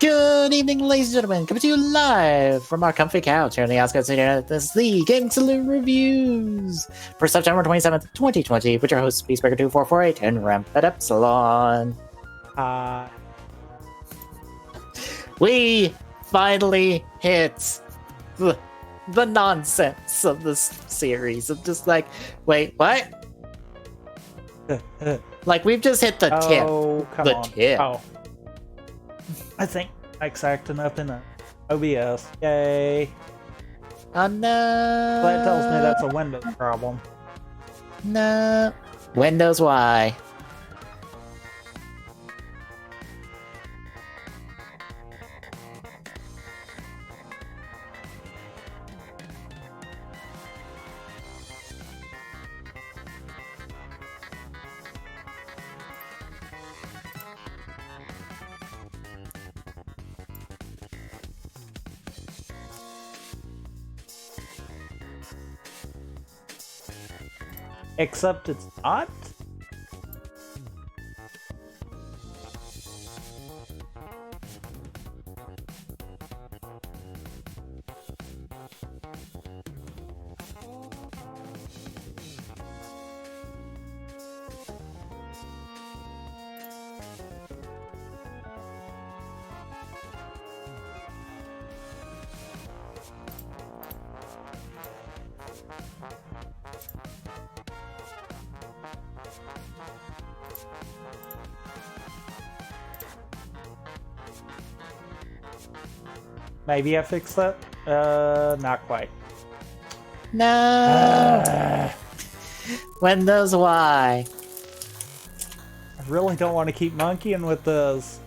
Good evening, ladies and gentlemen. Coming to you live from our comfy couch here on the outskirts of the internet. This is the Gaming Saloon Reviews for September 27th, 2020, with your hosts, Peacebreaker2448 and Rampant Epsilon. We finally hit the nonsense of this series. I'm just like, wait, what? Like, we've just hit the tip. Oh, come on. Tip. Oh. I think Mike's acting up in a OBS. Yay. Oh, no. That tells me that's a Windows problem. No. Windows Y. Except it's not? Maybe I fixed that? Not quite. No. Windows Y. I really don't want to keep monkeying with this.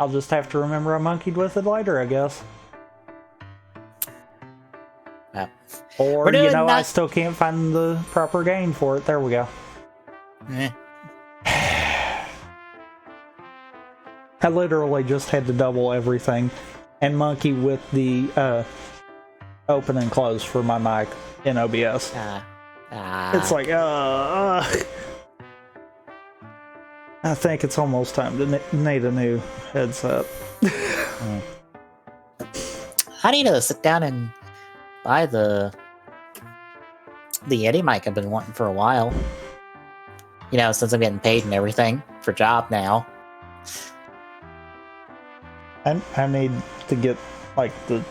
I'll just have to remember I monkeyed with it later, I guess. Well, or, you know, I still can't find the proper gain for it. There we go. Eh. I literally just had to double everything and monkey with the open and close for my mic in OBS. It's like, I think it's almost time to need a new headset. I need to sit down and buy the Yeti mic I've been wanting for a while. You know, since I'm getting paid and everything for job now. I need to get like the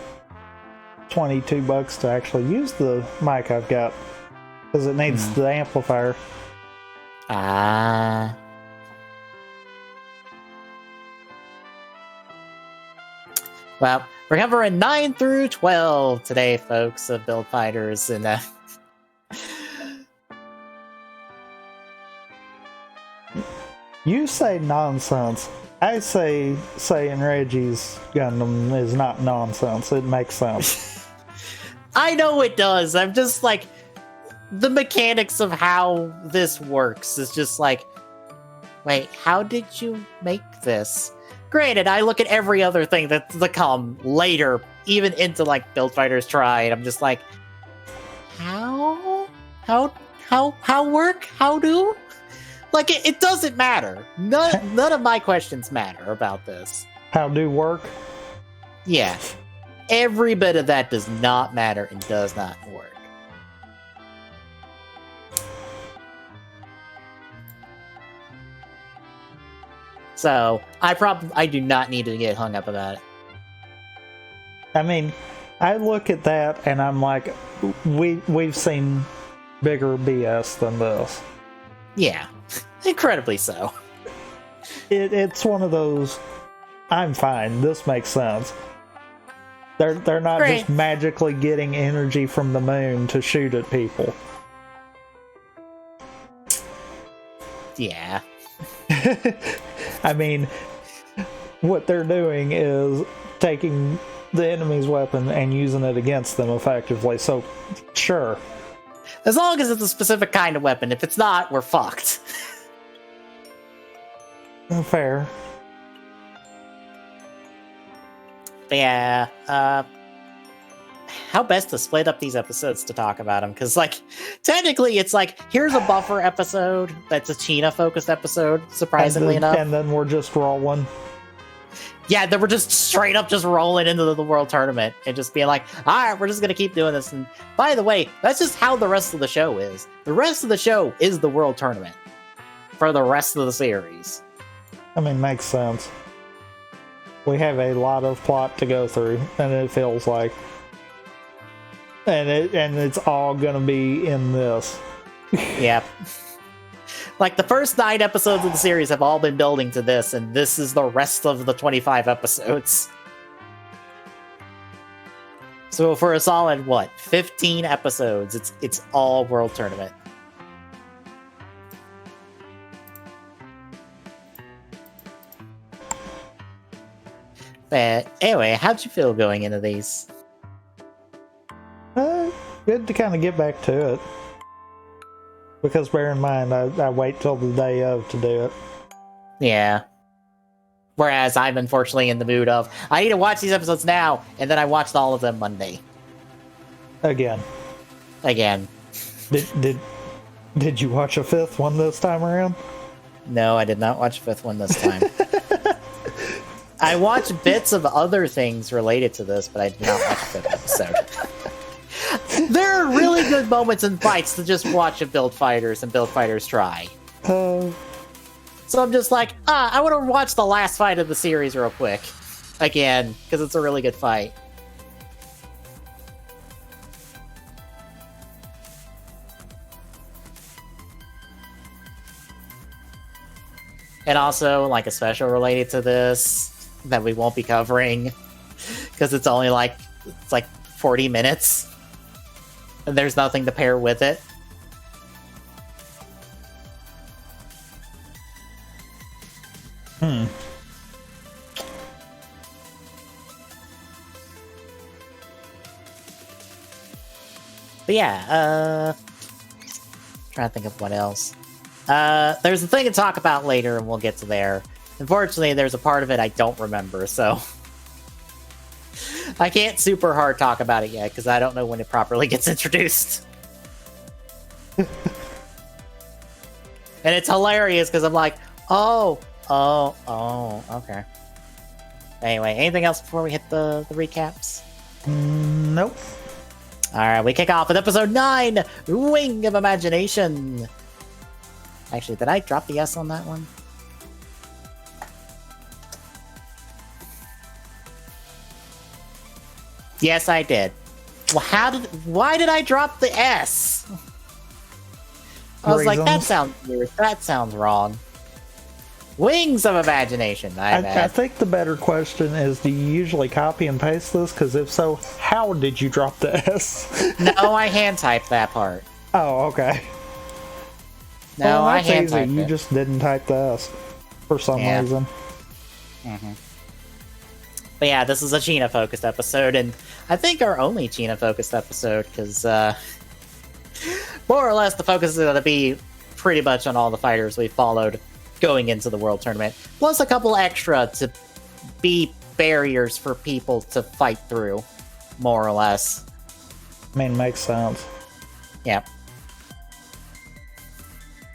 $22 to actually use the mic I've got because it needs the amplifier. Well, we're covering 9 through 12 today, folks, of Build Fighters, and You say nonsense. I say saying Reggie's Gundam is not nonsense. It makes sense. I know it does. I'm just like, the mechanics of how this works is just like, wait, how did you make this? Granted, I look at every other thing that's to come later, even into like Build Fighters Try, and I'm just like, how work? How do? Like, it doesn't matter. None of my questions matter about this. How do work? Yeah. Every bit of that does not matter and does not work. So, I do not need to get hung up about it. I mean, I look at that and I'm like, we've seen bigger BS than this. Yeah. Incredibly so. It's one of those, I'm fine, this makes sense. They're not just magically getting energy from the moon to shoot at people. Yeah. I mean, what they're doing is taking the enemy's weapon and using it against them effectively, so sure. As long as it's a specific kind of weapon. If it's not, we're fucked. Fair. But yeah, how best to split up these episodes to talk about them? Because, like, technically, it's like, here's a buffer episode that's a China-focused episode, surprisingly enough. And then we're just rolling. Yeah, then we're just straight up just rolling into the World Tournament and just being like, all right, we're just going to keep doing this. And by the way, that's just how the rest of the show is. The rest of the show is the World Tournament for the rest of the series. I mean, makes sense. We have a lot of plot to go through, and it feels like. And it's all gonna be in this. Yep. Like, the first 9 episodes of the series have all been building to this, and this is the rest of the 25 episodes. So for a solid, 15 episodes, it's all World Tournament. But anyway, how'd you feel going into these? Good to kind of get back to it. Because bear in mind, I wait till the day of to do it. Yeah. Whereas I'm unfortunately in the mood of, I need to watch these episodes now, and then I watched all of them Monday. Again. Did you watch a 5th one this time around? No, I did not watch a 5th one this time. I watched bits of other things related to this, but I did not watch a 5th episode. There are really good moments in fights to just watch and build fighters and build fighters try. So I'm just like, I want to watch the last fight of the series real quick. Again, because it's a really good fight. And also, like, a special related to this that we won't be covering because it's only like 40 minutes and there's nothing to pair with it. But yeah, trying to think of what else. There's a thing to talk about later, and we'll get to there. Unfortunately, there's a part of it I don't remember, so I can't super hard talk about it yet, because I don't know when it properly gets introduced. And it's hilarious, because I'm like, oh, okay. Anyway, anything else before we hit the recaps? Nope. Alright, we kick off with episode 9, Wing of Imagination. Actually, did I drop the S on that one? Yes, I did. Well, why did I drop the S? I was like, that sounds weird. That sounds wrong. Wings of Imagination. I think the better question is, do you usually copy and paste this? Because if so, how did you drop the S? No, I hand typed that part. Oh, okay. No, well, I hand easy. typed it. You just didn't type the S for some reason. Mm-hmm. But yeah, this is a China-focused episode, and I think our only China-focused episode, because more or less the focus is going to be pretty much on all the fighters we followed going into the World Tournament, plus a couple extra to be barriers for people to fight through, more or less. I mean, makes sense. Yeah.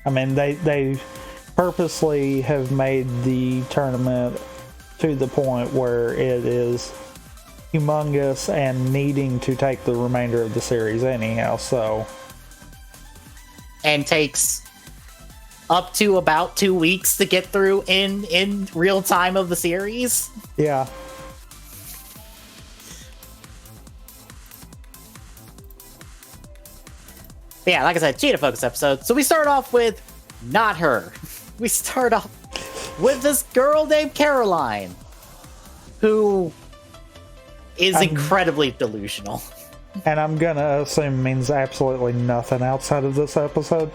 I mean, they purposely have made the tournament to the point where it is humongous and needing to take the remainder of the series anyhow, so... And takes up to about 2 weeks to get through in real time of the series. Yeah. But yeah, like I said, Cheetah Focus episode. So we start off with not her. We start off with this girl named Caroline, who is incredibly delusional. And I'm gonna assume means absolutely nothing outside of this episode.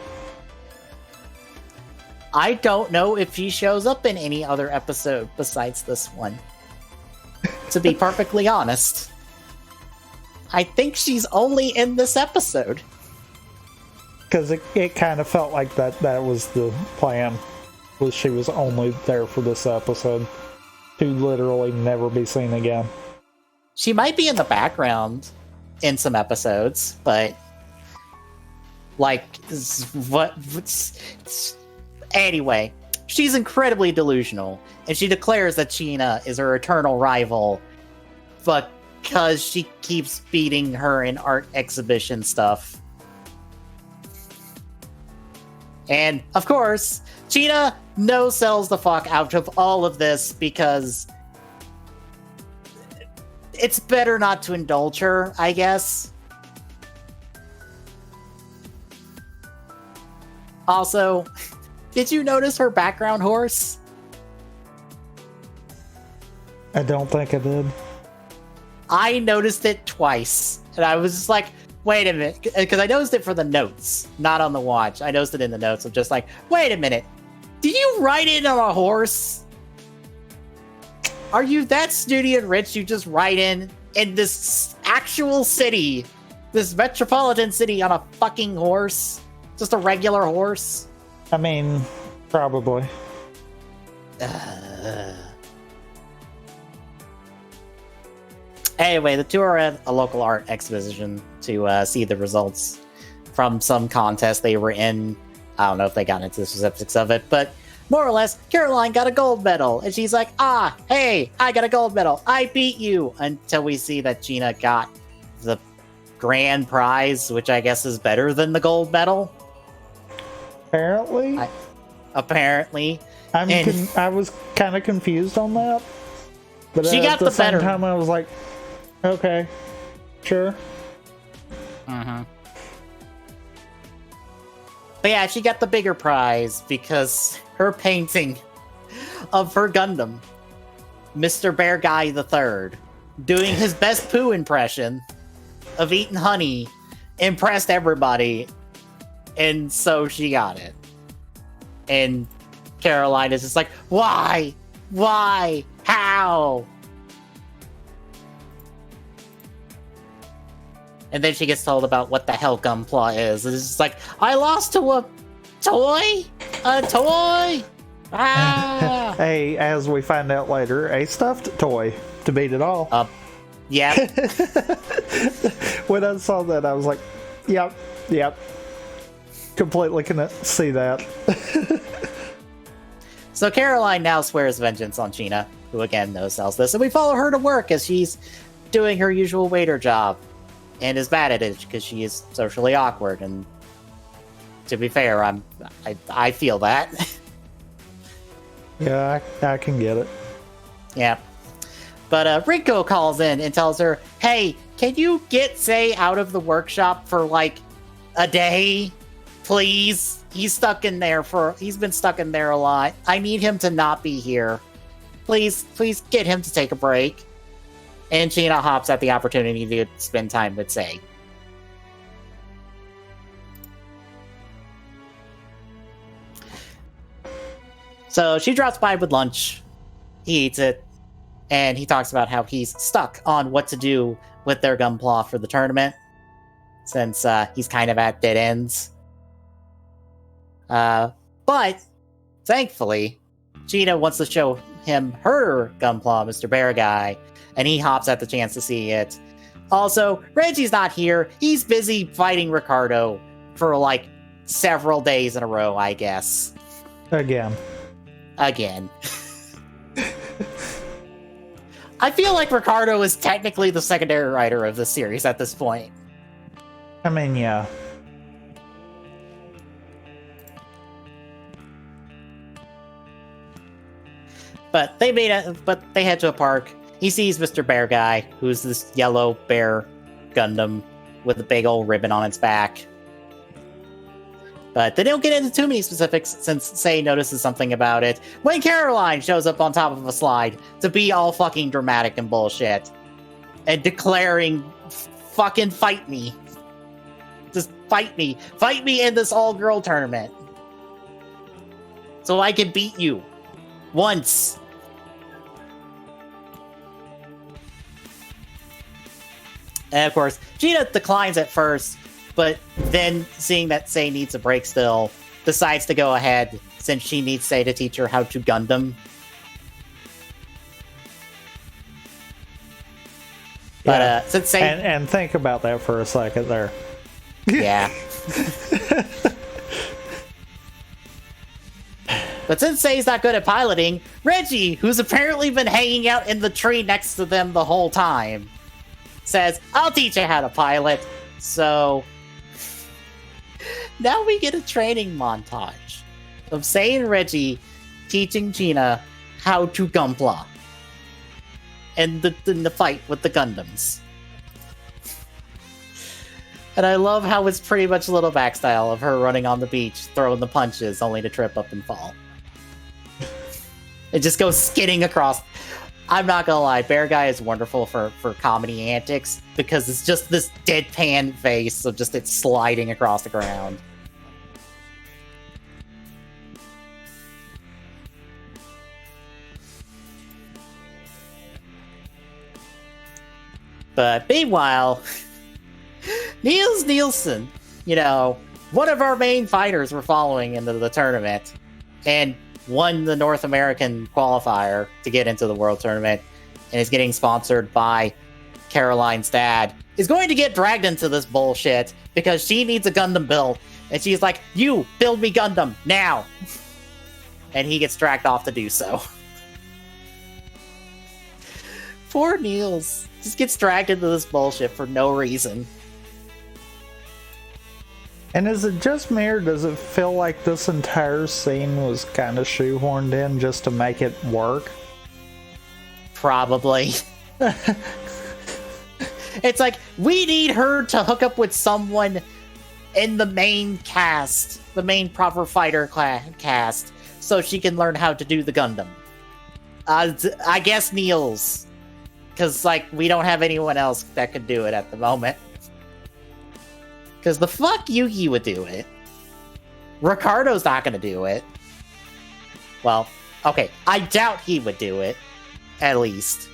I don't know if she shows up in any other episode besides this one. To be perfectly honest. I think she's only in this episode. Because it kind of felt like that was the plan. Was she was only there for this episode. To literally never be seen again. She might be in the background in some episodes, but like, anyway, she's incredibly delusional, and she declares that China is her eternal rival, because she keeps beating her in art exhibition stuff. And, of course, China no-sells the fuck out of all of this because it's better not to indulge her, I guess. Also, did you notice her background horse? I don't think I did. I noticed it twice, and I was just like, wait a minute, because I noticed it for the notes, not on the watch. I noticed it in the notes. I'm just like, wait a minute, did you ride in on a horse? Are you that snooty and rich you just ride in this actual city, this metropolitan city, on a fucking horse? Just a regular horse? I mean, probably. Anyway, the two are at a local art exhibition to see the results from some contest they were in. I don't know if they got into the specifics of it, but more or less, Caroline got a gold medal, and she's like, hey, I got a gold medal. I beat you. Until we see that Gina got the grand prize, which I guess is better than the gold medal. Apparently. Apparently. I was kind of confused on that. But she got the same better. Time I was like, okay, sure. Mm-hmm. But yeah, she got the bigger prize because her painting of her Gundam, Mr. Bear Guy III, doing his best poo impression of eating honey, impressed everybody, and so she got it. And Caroline is just like, why? Why? How? And then she gets told about what the hell Gunpla is. And it's just like, I lost to a toy? A toy? Ah! Hey, as we find out later, a stuffed toy to beat it all. Yeah. When I saw that, I was like, yep. Completely can see that. So Caroline now swears vengeance on China, who again no-sells this, and we follow her to work as she's doing her usual waiter job, and is bad at it because she is socially awkward. And to be fair, I feel that. Yeah, I can get it. Yeah. But Rinko calls in and tells her, hey, can you get Sei out of the workshop for like a day? Please? He's been stuck in there a lot. I need him to not be here. Please get him to take a break. And China hops at the opportunity to spend time with Sei. So she drops by with lunch. He eats it. And he talks about how he's stuck on what to do with their Gunpla for the tournament, since he's kind of at dead ends. But thankfully, Gina wants to show him her Gunpla, Mr. Bear Guy, and he hops at the chance to see it. Also, Reggie's not here. He's busy fighting Ricardo for like several days in a row, I guess. Again. I feel like Ricardo is technically the secondary writer of the series at this point. I mean, yeah. But they head to a park. He sees Mr. Bear Guy, who's this yellow bear Gundam with a big old ribbon on its back. But they don't get into too many specifics since Sei notices something about it when Caroline shows up on top of a slide to be all fucking dramatic and bullshit. And declaring, fucking fight me. Just fight me. Fight me in this all-girl tournament. So I can beat you. Once. And of course, Gina declines at first, but then seeing that Sei needs a break still, decides to go ahead since she needs Sei to teach her how to Gundam. But Sensei, and think about that for a second there. Yeah. But Sensei's not good at piloting. Reggie, who's apparently been hanging out in the tree next to them the whole time, says, I'll teach you how to pilot. So now we get a training montage of Sei and Reggie teaching Gina how to gunpla in the fight with the Gundams. And I love how it's pretty much a little back style of her running on the beach, throwing the punches, only to trip up and fall. It just goes skidding across. I'm not gonna lie, Bear Guy is wonderful for comedy antics, because it's just this deadpan face of just it sliding across the ground. But meanwhile, Niels Nielsen, one of our main fighters we're following into the tournament, and won the North American qualifier to get into the World Tournament, and is getting sponsored by Caroline's dad, is going to get dragged into this bullshit because she needs a Gundam built, and she's like, you, build me Gundam, now! And he gets dragged off to do so. Poor Niels. Just gets dragged into this bullshit for no reason. And is it just me, or does it feel like this entire scene was kind of shoehorned in just to make it work? Probably. It's like, we need her to hook up with someone in the main cast, the main proper fighter cast, so she can learn how to do the Gundam. I guess Niels. Because, we don't have anyone else that could do it at the moment. Because the fuck Yugi would do it. Ricardo's not gonna do it. Well, okay, I doubt he would do it. At least.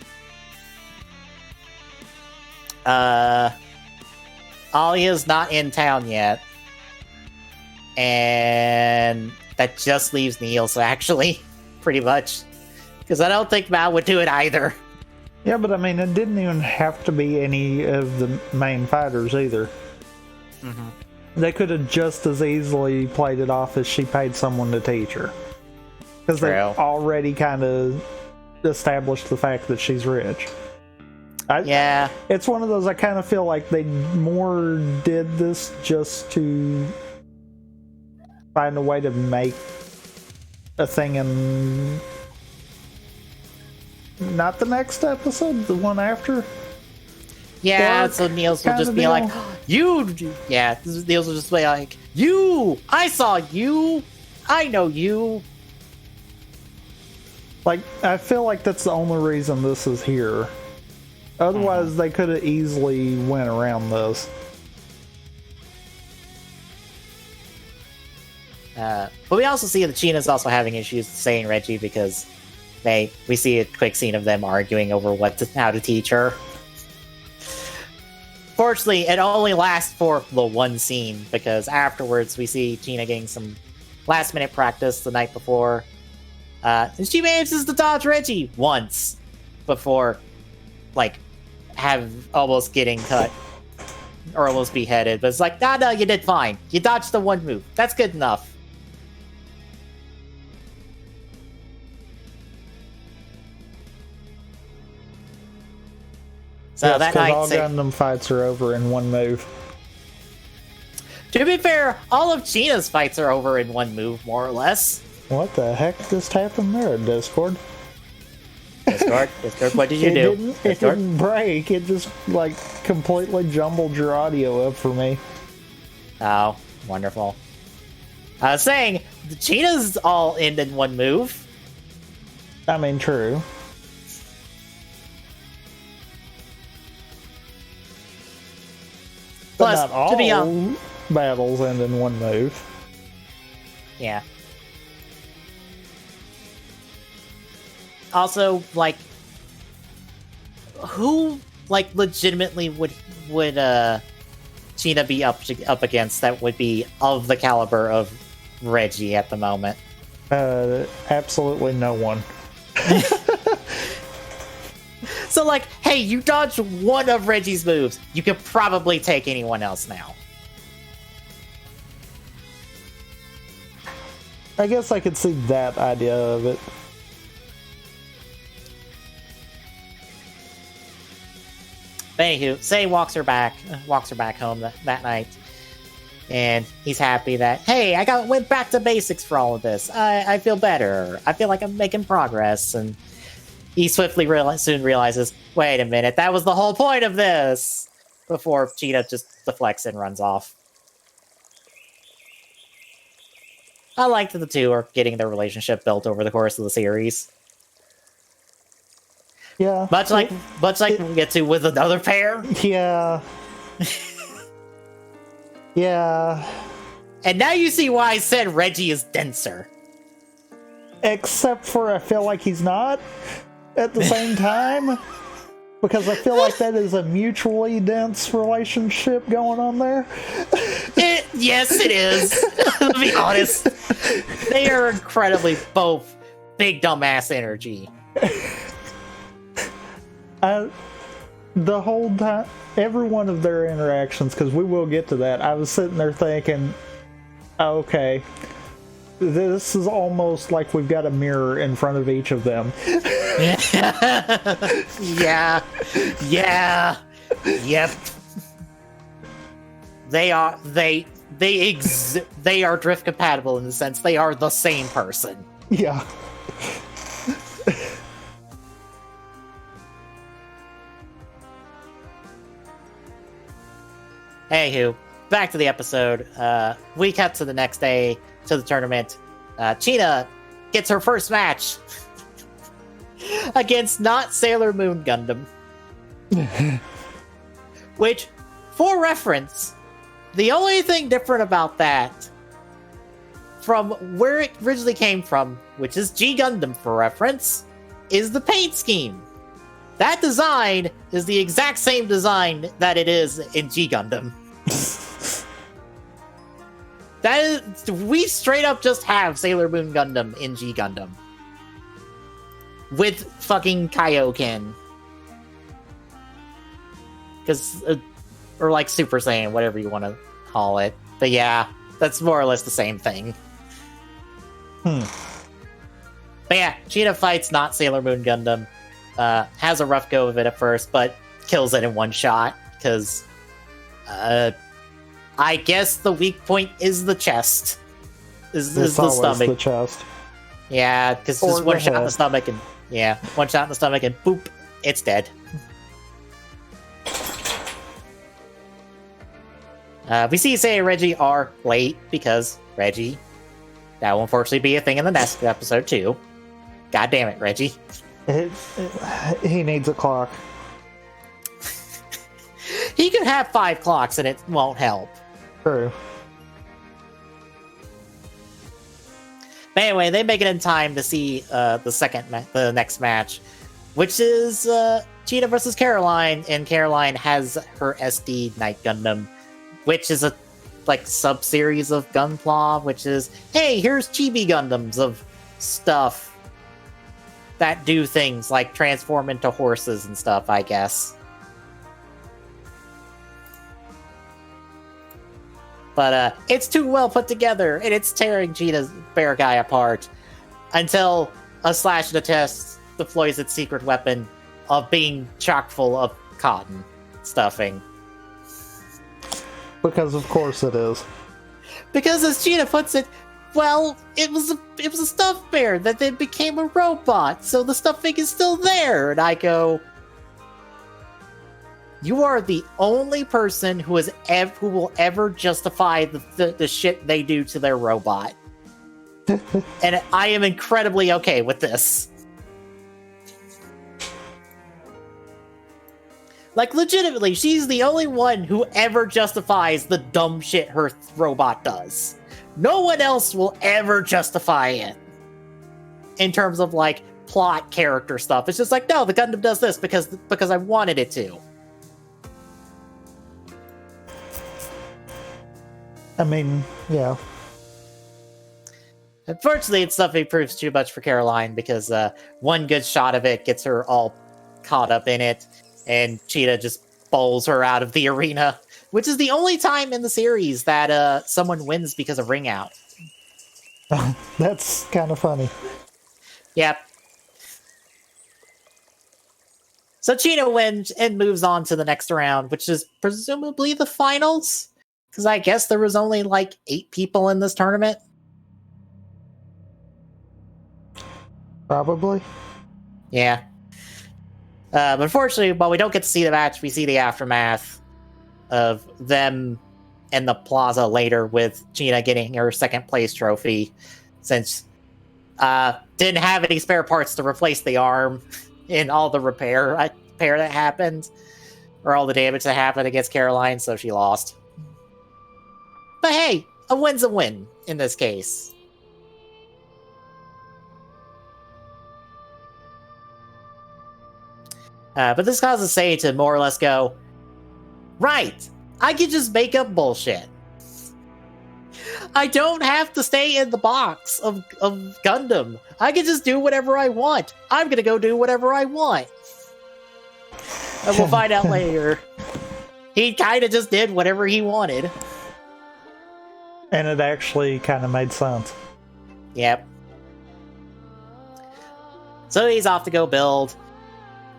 Alia's not in town yet. And that just leaves Niels, actually. Pretty much. Because I don't think Mao would do it either. Yeah, but I mean, it didn't even have to be any of the main fighters either. Mm-hmm. They could have just as easily played it off as she paid someone to teach her. Because they already kind of established the fact that she's rich. Yeah. It's one of those, I kind of feel like they more did this just to find a way to make a thing in... Not the next episode, the one after? Yeah, so Niels will just be deal. like, you! Yeah, Niels will just be like, you! I saw you! I know you! Like, I feel like that's the only reason this is here. Otherwise, they could have easily went around this. But we also see that China's also having issues saying Reggie because we see a quick scene of them arguing over how to teach her. Fortunately, it only lasts for the one scene, because afterwards we see Gina getting some last-minute practice the night before. And she manages to dodge Reggie once before, almost getting cut or almost beheaded. But it's like, no, you did fine. You dodged the one move. That's good enough. So yes, that night, all Gundam fights are over in one move. To be fair, all of Gina's fights are over in one move, more or less. What the heck just happened there, Discord? Discord, what did you do? It didn't break. It just, completely jumbled your audio up for me. Oh, wonderful. I was saying, Gina's all in one move. I mean, true. But Plus, not all battles end in one move. Yeah. Also, who legitimately would Gina be up against that would be of the caliber of Reggie at the moment? Absolutely no one. So, hey, you dodged one of Reggie's moves. You could probably take anyone else now. I guess I could see that idea of it. But anywho, Say walks her back home that night. And he's happy that, hey, went back to basics for all of this. I feel better. I feel like I'm making progress. And he swiftly soon realizes, wait a minute, that was the whole point of this! Before Cheetah just deflects and runs off. I like that the two are getting their relationship built over the course of the series. Yeah. Much like we'll get to with another pair. Yeah. Yeah. And now you see why I said Reggie is denser. Except for I feel like he's not at the same time. Because I feel like that is a mutually dense relationship going on there. Yes, it is. To be honest. They are incredibly both big dumbass energy. The whole time, every one of their interactions, because we will get to that, I was sitting there thinking, okay, this is almost like we've got a mirror in front of each of them. Yeah. Yep. They are drift compatible in the sense they are the same person. Yeah. Anywho, back to the episode. We cut to the next day to the tournament. Cheetah gets her first match against not Sailor Moon Gundam. Which, for reference, the only thing different about that from where it originally came from, which is G Gundam for reference, is the paint scheme. That design is the exact same design that it is in G Gundam. We straight up just have Sailor Moon Gundam in G Gundam. With fucking Kaioken. Or like Super Saiyan, whatever you want to call it. But yeah, that's more or less the same thing. But yeah, Cheetah fights not Sailor Moon Gundam. Has a rough go of it at first, but kills it in one shot, because I guess the weak point is the chest. Is the stomach. The chest. Yeah, because just one shot in the stomach and boop, it's dead. We see Say and Reggie are late because Reggie. That will unfortunately be a thing in the next episode too. God damn it, Reggie. He needs a clock. He can have 5 clocks and it won't help. True. But anyway, they make it in time to see the next match, which is Cheetah versus Caroline, and Caroline has her SD Night Gundam, which is a sub-series of Gunpla, which is, hey, here's chibi Gundams of stuff that do things like transform into horses and stuff, I guess. But it's too well put together, and it's tearing Cheetah's bear guy apart until a Slash in the Chest deploys its secret weapon of being chock full of cotton stuffing. Because of course it is. Because as Cheetah puts it, well, it was a stuffed bear that then became a robot, so the stuffing is still there. And I go, you are the only person who will ever justify the shit they do to their robot. And I am incredibly okay with this. Like, legitimately, she's the only one who ever justifies the dumb shit her robot does. No one else will ever justify it. In terms of, like, plot character stuff. It's just like, no, the Gundam does this because I wanted it to. I mean, yeah. Unfortunately, it's stuff that proves too much for Caroline, because one good shot of it gets her all caught up in it. And Cheetah just bowls her out of the arena, which is the only time in the series that someone wins because of ring out. That's kind of funny. Yep. So Cheetah wins and moves on to the next round, which is presumably the finals. Because I guess there was only like 8 people in this tournament. Probably. Yeah. But unfortunately, while we don't get to see the match, we see the aftermath of them in the plaza later with Gina getting her second place trophy, since didn't have any spare parts to replace the arm in all the repair that happened, or all the damage that happened against Caroline, so she lost. But hey, a win's a win in this case. But this causes Say to more or less go, right, I can just make up bullshit. I don't have to stay in the box of Gundam. I can just do whatever I want. I'm gonna go do whatever I want. And we'll find out later. He kind of just did whatever he wanted. And it actually kind of made sense. Yep. So he's off to go build.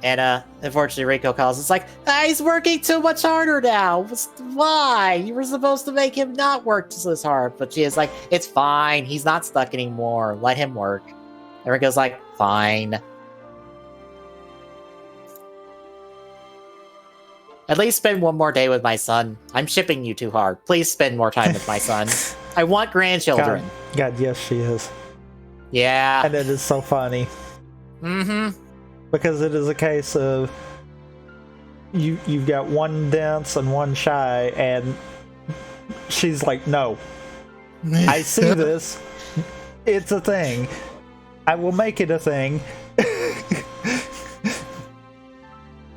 And unfortunately Reiko calls. It's like, he's working too much harder now. Why? You were supposed to make him not work this hard. But she is like, it's fine. He's not stuck anymore. Let him work. And Reiko's like, fine. At least spend one more day with my son. I'm shipping you too hard. Please spend more time with my son. I want grandchildren. God, yes, she is. Yeah. And it is so funny. Mm-hmm. Because it is a case of you've got one dense and one shy, and she's like, no, I see this. It's a thing. I will make it a thing.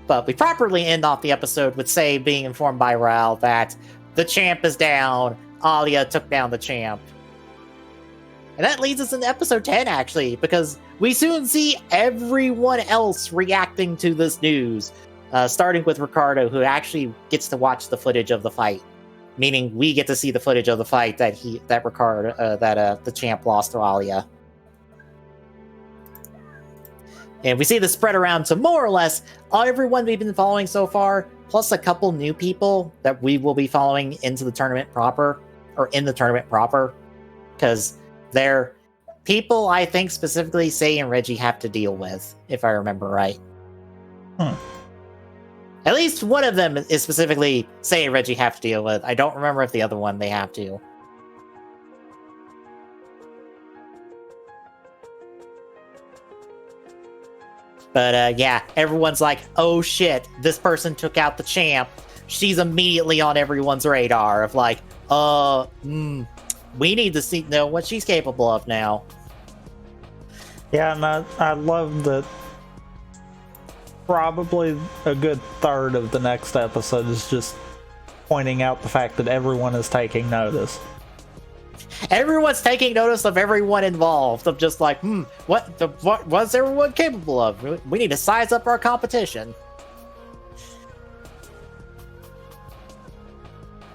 But we properly end off the episode with Say being informed by Ral that the champ is down. Alia took down the champ. And that leads us into episode 10, actually, because we soon see everyone else reacting to this news, starting with Ricardo, who actually gets to watch the footage of the fight. Meaning, we get to see the footage of the fight that the champ lost to Alia. And we see this spread around to more or less everyone we've been following so far, plus a couple new people that we will be following into the tournament proper, or in the tournament proper, because they're people I think specifically Say and Reggie have to deal with, if I remember right. At least one of them is specifically Say and Reggie have to deal with. I don't remember if the other one they have to. But yeah, everyone's like, oh shit, this person took out the champ. She's immediately on everyone's radar of like, we need to know what she's capable of now. Yeah, and I love that probably a good third of the next episode is just pointing out the fact that everyone is taking notice. Everyone's taking notice of everyone involved. Of just like, what was everyone capable of? We need to size up our competition.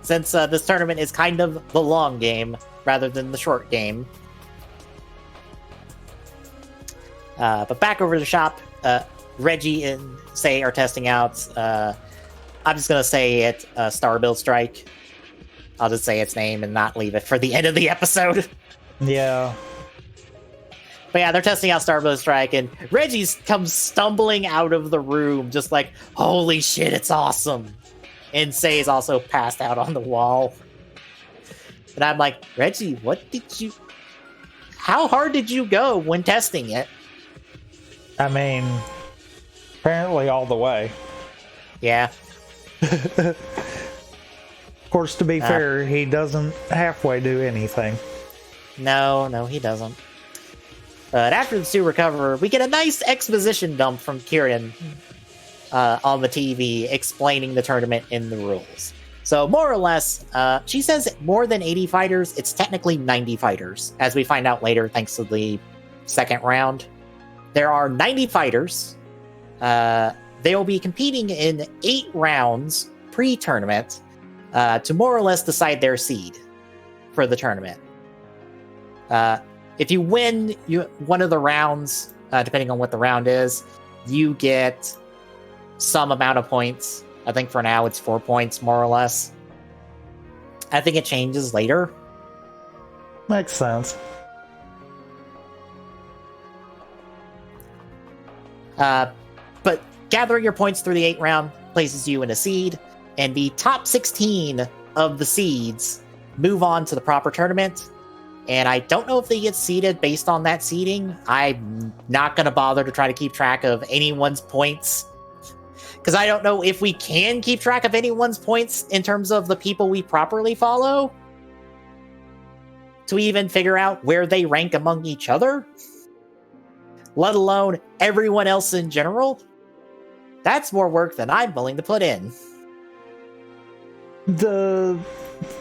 Since this tournament is kind of the long game rather than the short game. But back over to the shop, Reggie and Say are testing out. I'm just gonna say it, Star Build Strike. I'll just say its name and not leave it for the end of the episode. Yeah. But yeah, they're testing out Star Build Strike, and Reggie comes stumbling out of the room, just like, holy shit, it's awesome. And Say is also passed out on the wall. And I'm like, Reggie, how hard did you go when testing it? I mean, apparently all the way. Yeah. Of course, to be fair, he doesn't halfway do anything. No, he doesn't. But after the two recover, we get a nice exposition dump from Kieran on the TV explaining the tournament and the rules. So more or less, she says more than 80 fighters. It's technically 90 fighters, as we find out later thanks to the second round. There are 90 fighters, they will be competing in 8 rounds pre-tournament to more or less decide their seed for the tournament. If you win one of the rounds, depending on what the round is, you get some amount of points. I think for now it's 4 points, more or less. I think it changes later. Makes sense. But gathering your points through the 8 round places you in a seed, and the top 16 of the seeds move on to the proper tournament. And I don't know if they get seeded based on that seeding. I'm not going to bother to try to keep track of anyone's points, because I don't know if we can keep track of anyone's points in terms of the people we properly follow to even figure out where they rank among each other, let alone everyone else in general. That's more work than I'm willing to put in.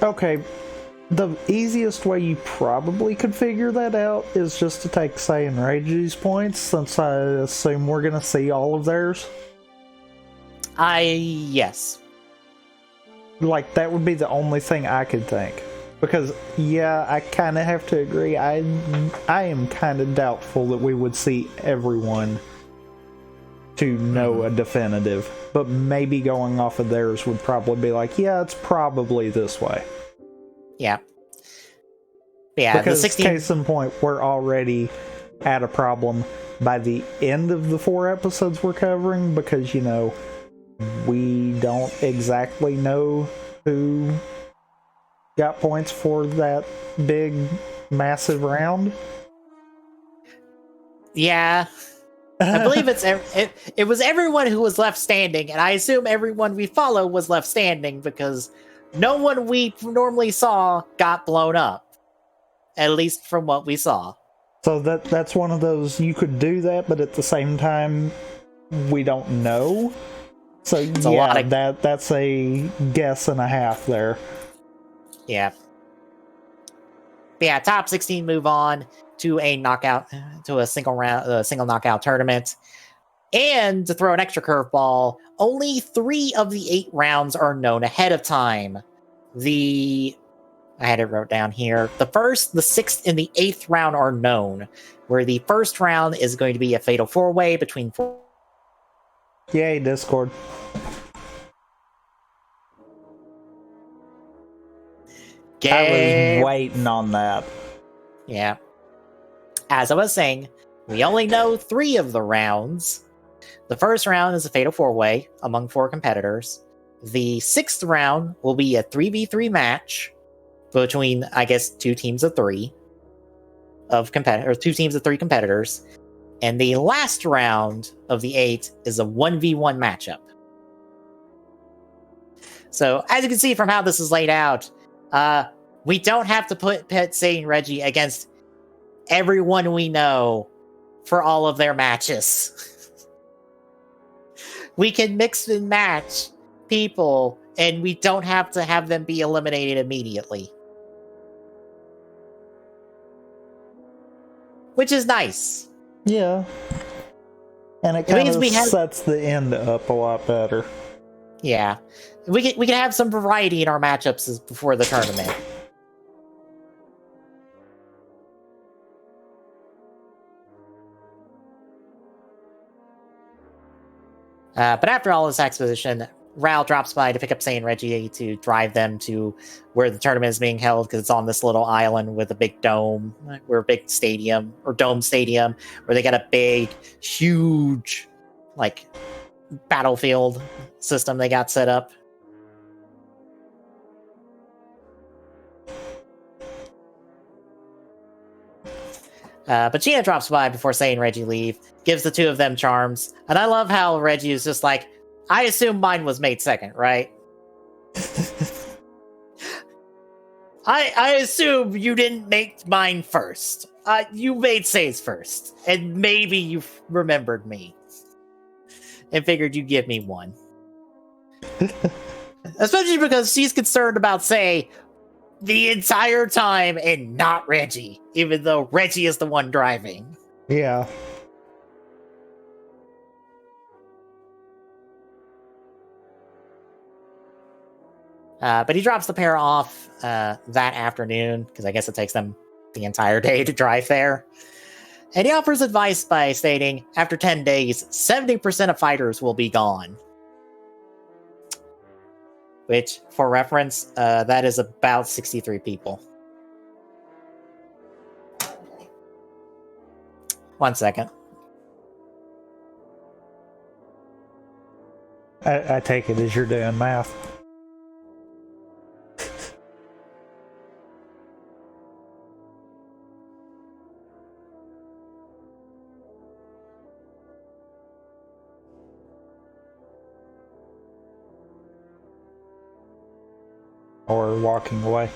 Okay, the easiest way you probably could figure that out is just to take Say and Reggie's points, since I assume we're going to see all of theirs. Yes. Like, that would be the only thing I could think. Because, yeah, I kind of have to agree. I am kind of doubtful that we would see everyone to know a definitive. But maybe going off of theirs would probably be like, yeah, it's probably this way. Yeah. Yeah, because, the 16... case in point, we're already at a problem by the end of the 4 episodes we're covering, because, you know, we don't exactly know who got points for that big, massive round. Yeah. I believe it was everyone who was left standing, and I assume everyone we follow was left standing, because no one we normally saw got blown up. At least from what we saw. So that's one of those, you could do that, but at the same time, we don't know. So yeah, that's a guess and a half there. Yeah. But yeah, top 16 move on to a single knockout tournament. And to throw an extra curveball, only 3 of the 8 rounds are known ahead of time. I had it wrote down here. The 1st, the 6th, and the 8th round are known, where the first round is going to be a fatal 4-way between 4. Yay, Discord. I was waiting on that. Yeah. As I was saying, we only know 3 of the rounds. The first round is a fatal 4-way among 4 competitors. The 6th round will be a 3v3 match between, I guess, 2 teams of 3 2 teams of 3 competitors. And the last round of the 8 is a 1v1 matchup. So, as you can see from how this is laid out, we don't have to pit Say and Reggie against everyone we know for all of their matches. We can mix and match people, and we don't have to have them be eliminated immediately. Which is nice. Yeah. And it kind of sets the end up a lot better. Yeah. We can have some variety in our matchups before the tournament. But after all this exposition, Ral drops by to pick up Say and Reggie to drive them to where the tournament is being held, because it's on this little island with a big dome, or a big stadium, or dome stadium, where they got a big, huge, like, battlefield system they got set up. But Gina drops by before Say and Reggie leave, gives the 2 of them charms, and I love how Reggie is just like, I assume mine was made second, right? I assume you didn't make mine first. You made Say's first, and maybe you remembered me and figured you'd give me one. Especially because she's concerned about Say the entire time and not Reggie, even though Reggie is the one driving. Yeah. But he drops the pair off that afternoon, because I guess it takes them the entire day to drive there. And he offers advice by stating, after 10 days, 70% of fighters will be gone. Which, for reference, that is about 63 people. 1 second. I take it as you're doing math. Or walking away.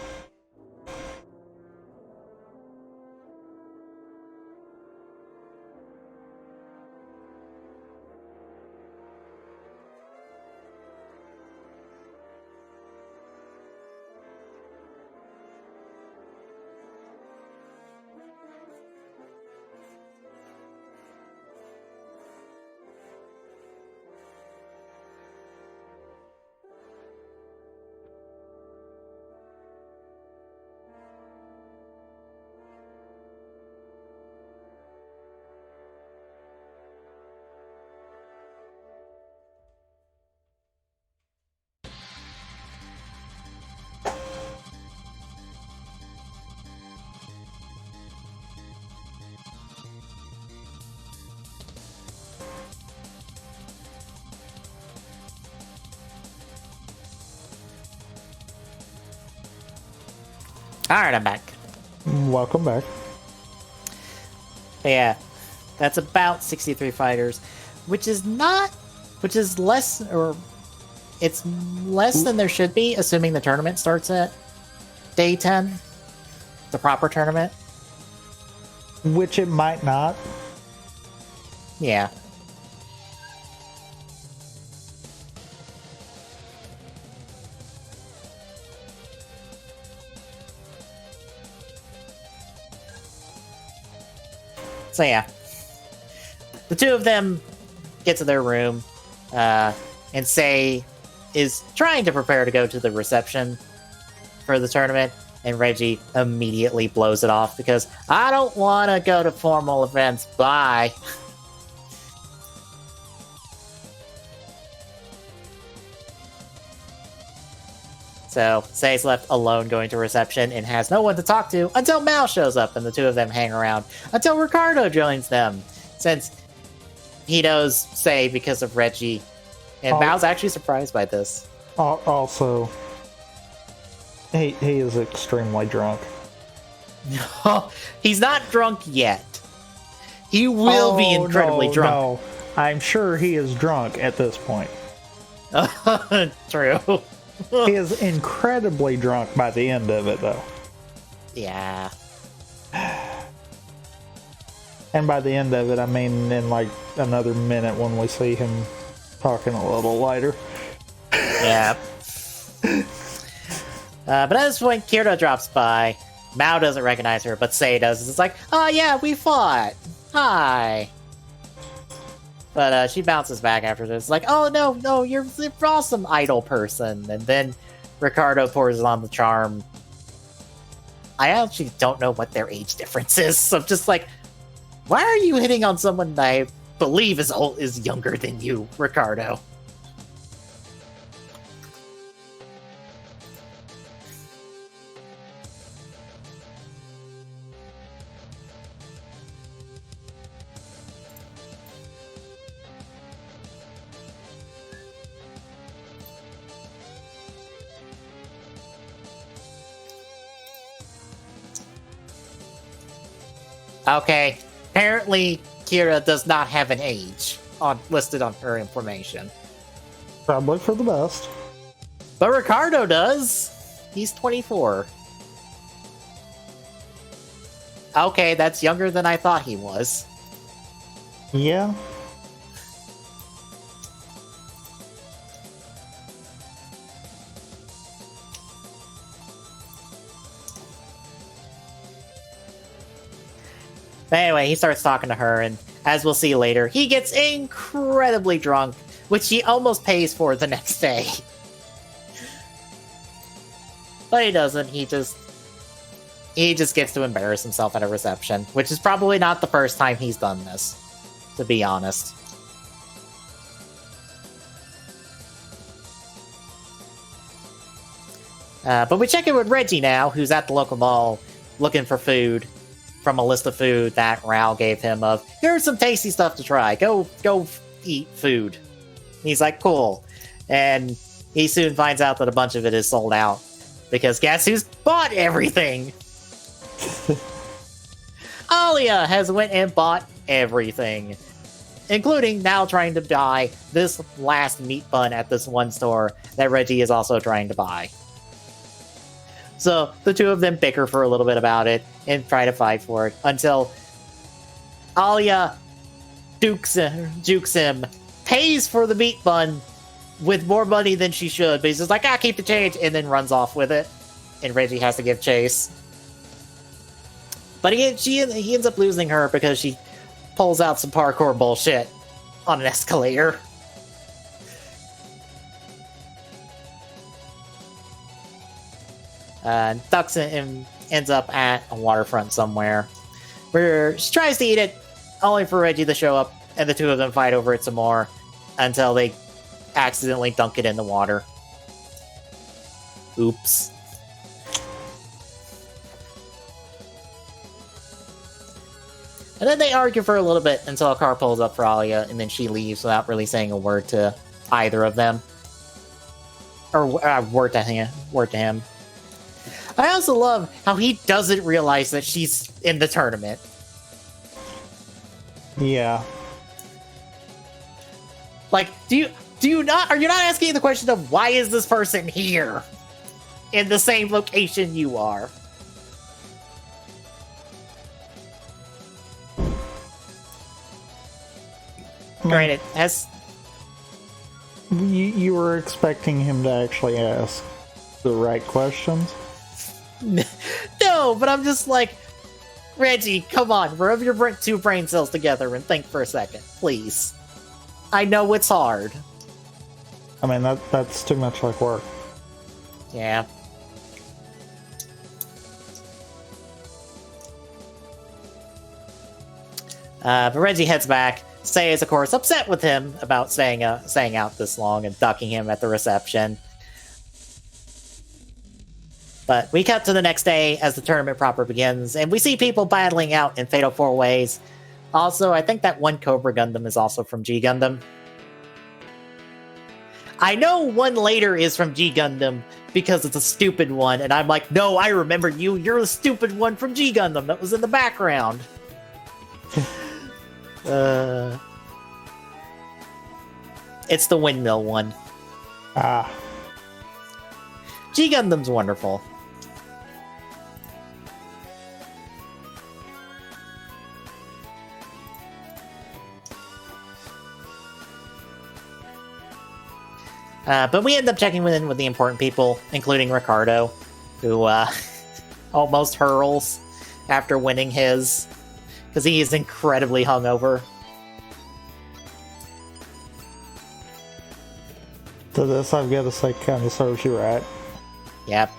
Alright, I'm back. Welcome back. Yeah, that's about 63 fighters, which is less, or it's less than there should be, assuming the tournament starts at day 10, the proper tournament. Which it might not. Yeah. So yeah, the two of them get to their room, and Sei is trying to prepare to go to the reception for the tournament, and Reggie immediately blows it off because I don't want to go to formal events. Bye. So Sei's left alone going to reception and has no one to talk to until Mal shows up, and the two of them hang around until Ricardo joins them, since he knows Sei because of Reggie. And Mal's actually surprised by this. Also, he is extremely drunk. He's not drunk yet. He will be incredibly drunk. No, I'm sure he is drunk at this point. True. He is incredibly drunk by the end of it, though. Yeah. And by the end of it, I mean in like another minute when we see him talking a little lighter. Yeah. But at this point, Kira drops by. Mao doesn't recognize her, but Sei does. It's like, oh yeah, we fought. Hi. But she bounces back after this, like, oh no, you're awesome, idol person. And then Ricardo pours it on the charm. I actually don't know what their age difference is, so I'm just like, why are you hitting on someone that I believe is younger than you, Ricardo? Okay, apparently Kira does not have an age listed on her information. Probably for the best. But Ricardo does. He's 24. Okay, that's younger than I thought he was. Yeah. But anyway, he starts talking to her, and as we'll see later, he gets incredibly drunk, which he almost pays for the next day. But he doesn't. He just gets to embarrass himself at a reception, which is probably not the first time he's done this, to be honest. But we check in with Reggie now, who's at the local mall looking for food from a list of food that Rao gave him of, here's some tasty stuff to try. Go eat food. And he's like, cool. And he soon finds out that a bunch of it is sold out. Because guess who's bought everything? Alia has went and bought everything. Including now trying to buy this last meat bun at this one store that Reggie is also trying to buy. So the two of them bicker for a little bit about it and try to fight for it until Alia jukes him, pays for the meat bun with more money than she should, but he's just like, keep the change, and then runs off with it. And Reggie has to give chase. But he ends up losing her because she pulls out some parkour bullshit on an escalator. Ducks and ends up at a waterfront somewhere, where she tries to eat it, only for Reggie to show up, and the two of them fight over it some more, until they accidentally dunk it in the water. Oops. And then they argue for a little bit until a car pulls up for Alia, and then she leaves without really saying a word to either of them. Or word to him. I also love how he doesn't realize that she's in the tournament. Yeah. Like, are you not asking the question of why is this person here in the same location you are? Granted, you were expecting him to actually ask the right questions? No, but I'm just like, Reggie, come on, rub your two brain cells together and think for a second, please. I know it's hard. I mean, that's too much like work. Yeah. But Reggie heads back. Sei is, of course, upset with him about staying out this long and ducking him at the reception. But we cut to the next day as the tournament proper begins, and we see people battling out in Fatal 4 Ways. Also, I think that one Cobra Gundam is also from G Gundam. I know one later is from G Gundam because it's a stupid one, and I'm like, no, I remember you. You're the stupid one from G Gundam that was in the background. It's the windmill one. G Gundam's wonderful. But we end up checking in with the important people, including Ricardo, who almost hurls after winning his, because he is incredibly hungover. So this, I've got to say, kind of serves you right. Yep.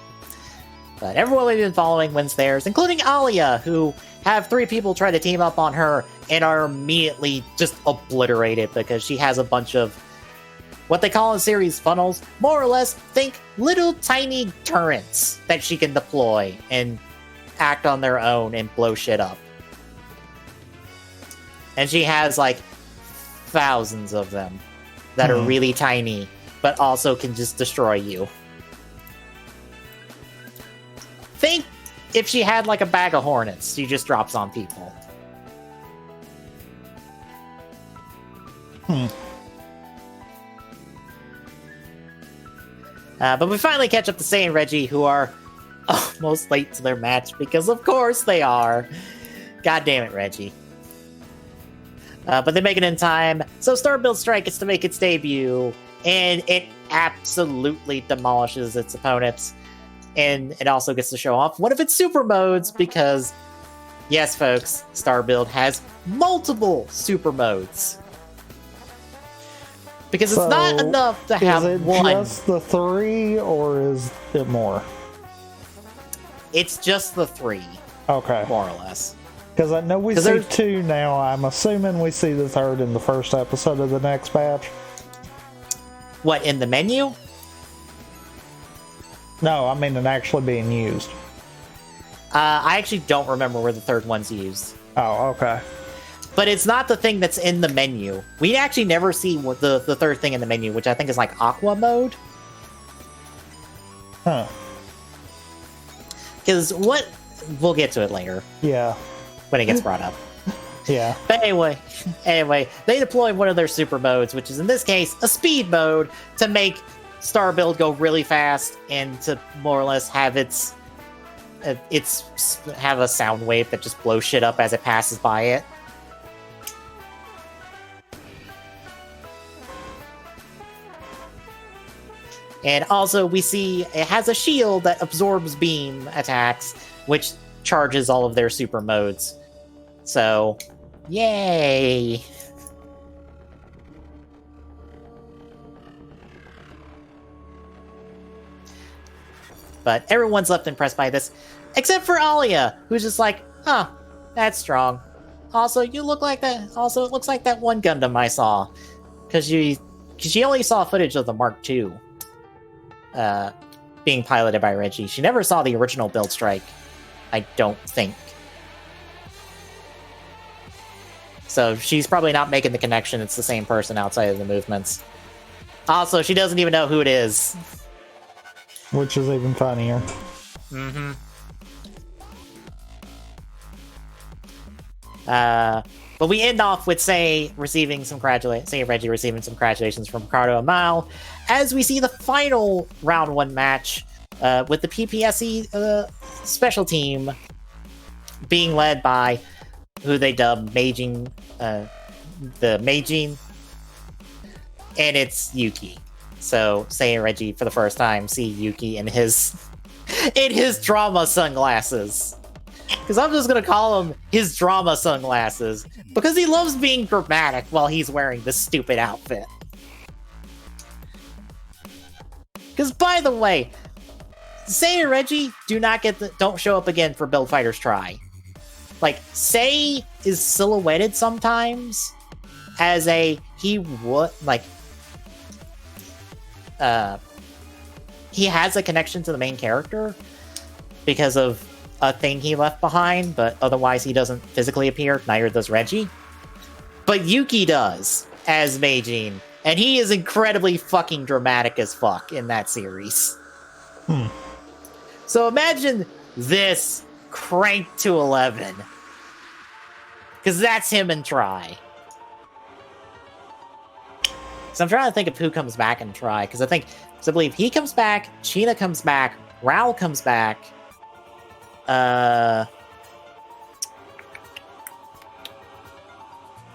But everyone we've been following wins theirs, including Alia, who have 3 people try to team up on her and are immediately just obliterated because she has a bunch of what they call in series funnels. More or less, think little tiny turrets that she can deploy and act on their own and blow shit up. And she has like thousands of them that are really tiny, but also can just destroy you. Think if she had like a bag of hornets, she just drops on people. But we finally catch up to Sei and Reggie, who are almost late to their match, because of course they are. God damn it, Reggie. But they make it in time, so Starbuild Strike gets to make its debut, and it absolutely demolishes its opponents. And it also gets to show off one of its super modes, because, yes folks, Starbuild has multiple super modes. Because it's not enough to have one. Is it just the 3, or is it more? It's just the 3. Okay. More or less. Because I know we see 2 now. I'm assuming we see the 3rd in the first episode of the next batch. What, in the menu? No, I mean it actually being used. I actually don't remember where the 3rd one's used. Oh, okay. But it's not the thing that's in the menu. We actually never see what the 3rd thing in the menu, which I think is like Aqua mode. Huh. Because we'll get to it later. Yeah. When it gets brought up. Yeah. But anyway, they deploy one of their super modes, which is in this case a speed mode, to make Star Build go really fast and to more or less have its have a sound wave that just blows shit up as it passes by it. And also we see it has a shield that absorbs beam attacks, which charges all of their super modes. So, yay! But everyone's left impressed by this, except for Alia, who's just like, huh, that's strong. Also, you look like that. Also, it looks like that one Gundam I saw. Because she only saw footage of the Mark II being piloted by Reggie. She never saw the original Build Strike, I don't think. So she's probably not making the connection. It's the same person outside of the movements. Also, she doesn't even know who it is. Which is even funnier. Mm-hmm. But we end off with Reggie receiving some congratulations from Ricardo and Mal, as we see the final round 1 match with the PPSE special team being led by who they dub Maging, the Maging, and it's Yuki. So Reggie for the first time see Yuki in his drama sunglasses. Because I'm just gonna call him his drama sunglasses, because he loves being dramatic while he's wearing this stupid outfit. Because by the way, Sei and Reggie don't show up again for Build Fighters Try. Like, Sei is silhouetted sometimes as he has a connection to the main character because of a thing he left behind, but otherwise he doesn't physically appear. Neither does Reggie. But Yuki does, as Meijin, and he is incredibly fucking dramatic as fuck in that series. So imagine this cranked to 11. Because that's him in Try. So I'm trying to think of who comes back in Try, because I believe he comes back, China comes back, Raul comes back,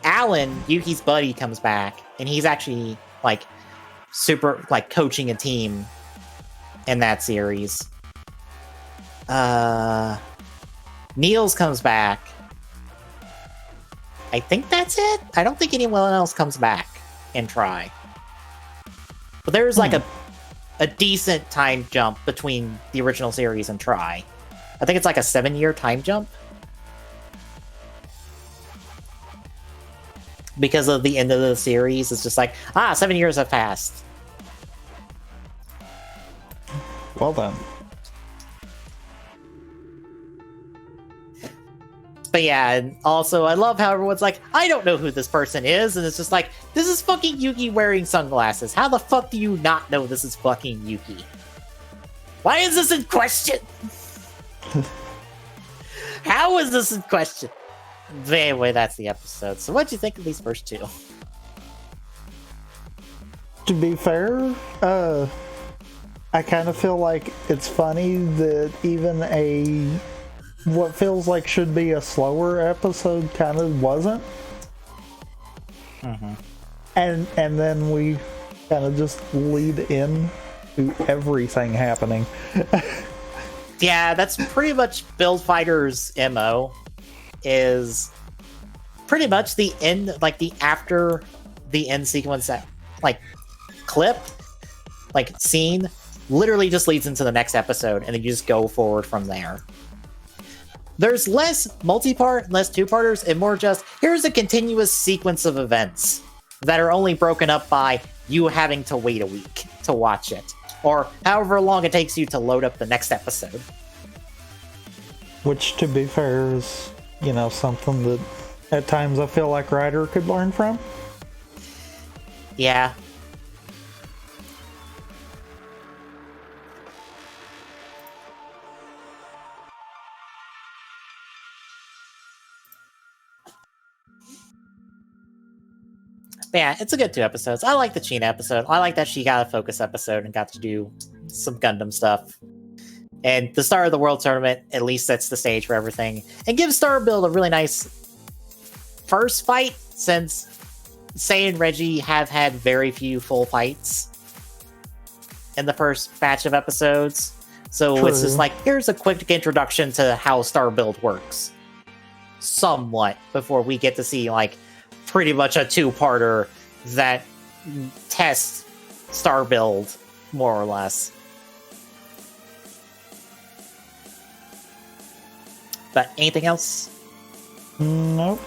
Alan, Yuki's buddy, comes back, and he's actually super coaching a team in that series. Niels comes back. I think that's it. I don't think anyone else comes back and Try. But there's a decent time jump between the original series and Try. I think it's a 7-year time jump. Because of the end of the series, it's just 7 years have passed. Well done. But yeah, and also I love how everyone's I don't know who this person is, and it's just this is fucking Yuki wearing sunglasses. How the fuck do you not know this is fucking Yuki? Why is this in question? How is this in question? But anyway, that's the episode. So what'd you think of these first 2? To be fair, I kind of feel like it's funny that even what feels like should be a slower episode kind of wasn't. Mm-hmm. And then we kind of just lead in to everything happening. Yeah, that's pretty much Build Fighters' MO, is pretty much the end, the after the end sequence, that, clip, scene, literally just leads into the next episode, and then you just go forward from there. There's less multi-part, less two-parters, and more just, here's a continuous sequence of events that are only broken up by you having to wait a week to watch it, or however long it takes you to load up the next episode. Which, to be fair, is, something that at times I feel like Ryder could learn from. Yeah. Yeah, it's a good 2 episodes. I like the China episode. I like that she got a focus episode and got to do some Gundam stuff. And the start of the World Tournament at least sets the stage for everything. And gives Starbuild a really nice first fight, since Sei and Reggie have had very few full fights in the first batch of episodes. So True. It's just like, here's a quick introduction to how Starbuild works. Somewhat, before we get to see, like, pretty much a 2-parter that tests Starbuild, more or less. But anything else? Nope.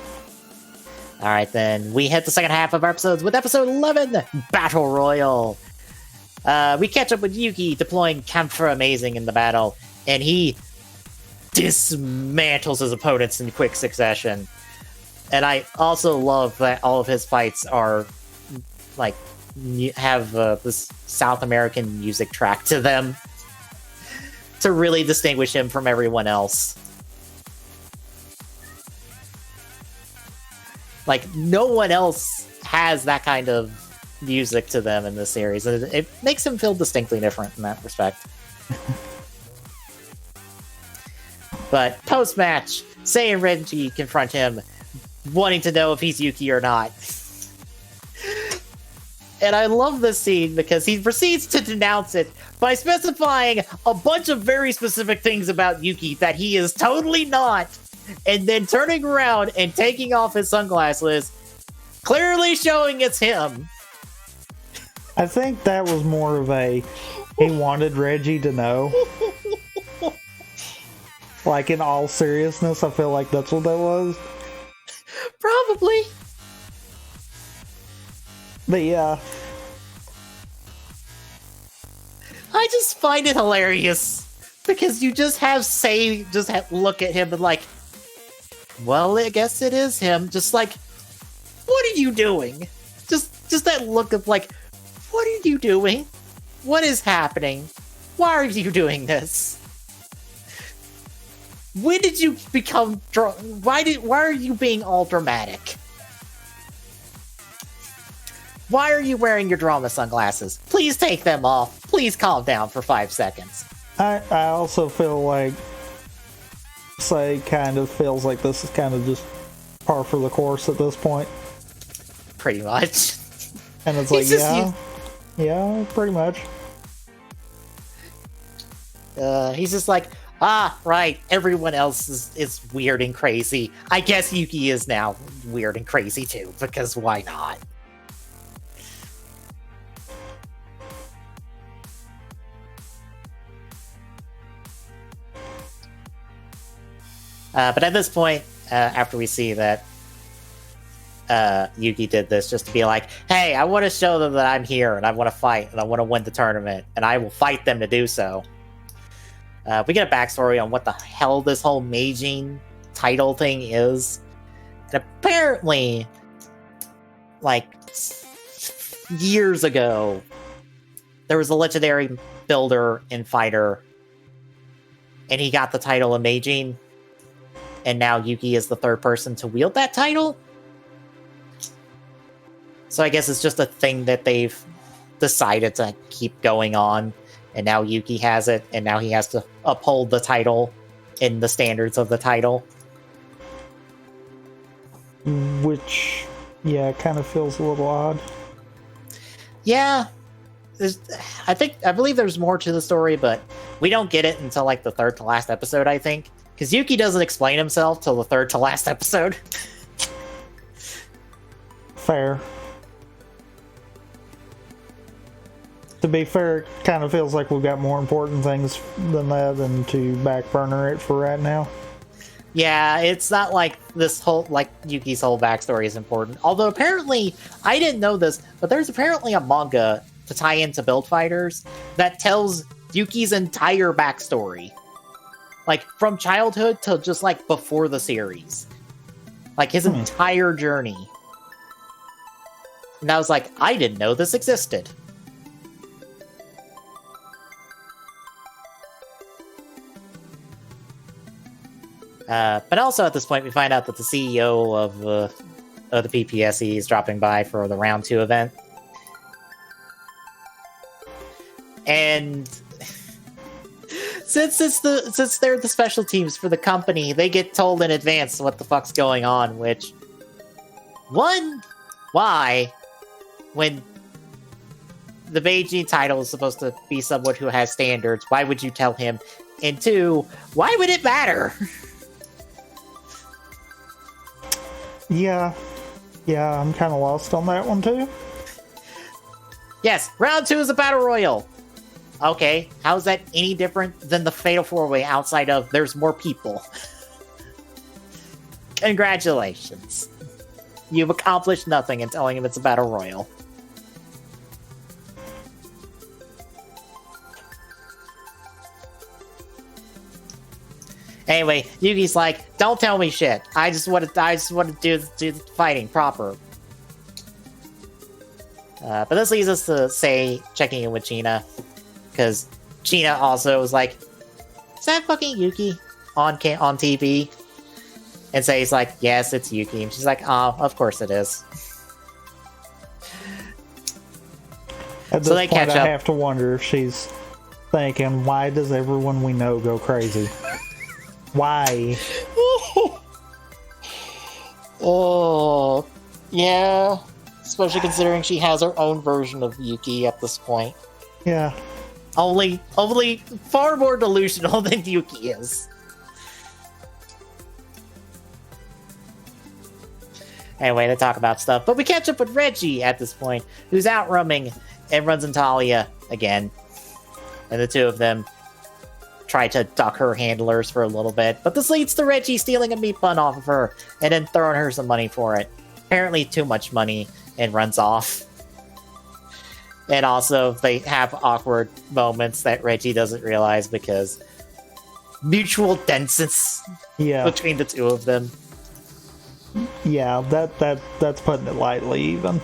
Alright then, we hit the second half of our episodes with episode 11, Battle Royal. We catch up with Yuki deploying Kampfer Amazing in the battle, and he dismantles his opponents in quick succession. And I also love that all of his fights are, like, have this South American music track to them to really distinguish him from everyone else. Like, no one else has that kind of music to them in this series, and it makes him feel distinctly different in that respect. But post-match, Sei and Reggie confront him, wanting to know if he's Yuki or not. And I love this scene because he proceeds to denounce it by specifying a bunch of very specific things about Yuki that he is totally not, and then turning around and taking off his sunglasses, clearly showing it's him. I think that was more of he wanted Reggie to know. Like, in all seriousness, I feel like that's what that was. Probably. But yeah. I just find it hilarious because you just have Sei look at him and like, well, I guess it is him. Just like, what are you doing? Just that look of like, what are you doing? What is happening? Why are you doing this? When did you become why are you being all dramatic? Why are you wearing your drama sunglasses? Please take them off. Please calm down for 5 seconds. I also feel like Sei kind of feels like this is kind of just par for the course at this point. Pretty much. And it's like, yeah, pretty much. He's just like, right, everyone else is weird and crazy. I guess Yuki is now weird and crazy too, because why not? But at this point, after we see that Yuki did this just to be like, hey, I want to show them that I'm here, and I want to fight, and I want to win the tournament, and I will fight them to do so. We get a backstory on what the hell this whole Meijin title thing is. And apparently, like, years ago, there was a legendary builder and fighter, and he got the title of Meijin, and now Yuki is the third person to wield that title. So I guess it's just a thing that they've decided to keep going on. And now Yuki has it, and now he has to uphold the title in the standards of the title. Which, yeah, kind of feels a little odd. Yeah. I believe there's more to the story, but we don't get it until, like, the third to last episode, I think. Because Yuki doesn't explain himself till the third to last episode. Fair. To be fair, it kind of feels like we've got more important things than that and to back burner it for right now. Yeah, it's not like this whole, like, Yuki's whole backstory is important. Although apparently, I didn't know this, but there's apparently a manga to tie into Build Fighters that tells Yuki's entire backstory. Like, from childhood to just, like, before the series. Like, his entire journey. And I was like, I didn't know this existed. But also at this point, we find out that the CEO of the PPSE is dropping by for the round 2 event. And since they're the special teams for the company, they get told in advance what the fuck's going on, which, one, why, when the Beijing title is supposed to be someone who has standards, why would you tell him? And two, why would it matter? Yeah, I'm kind of lost on that one too. Yes, round 2 is a battle royal. Okay, how's that any different than the Fatal 4-Way outside of there's more people? Congratulations. You've accomplished nothing in telling him it's a battle royal. Anyway, Yuki's like, don't tell me shit. I just want to do the fighting proper. But this leads us to say checking in with China, because China also was like, "Is that fucking Yuki on TV?" And Say's like, "Yes, it's Yuki." And she's like, "Oh, of course it is." At this point, I have to wonder if she's thinking, "Why does everyone we know go crazy?" Why? Oh, yeah. Especially considering she has her own version of Yuki at this point. Yeah. Only far more delusional than Yuki is. Anyway, they talk about stuff. But we catch up with Reggie at this point, who's out roaming and runs into Talia again. And the two of them try to duck her handlers for a little bit, but this leads to Reggie stealing a meat bun off of her and then throwing her some money for it. Apparently too much money, and runs off. And also they have awkward moments that Reggie doesn't realize because mutual tenseness between the two of them. Yeah, that's putting it lightly even.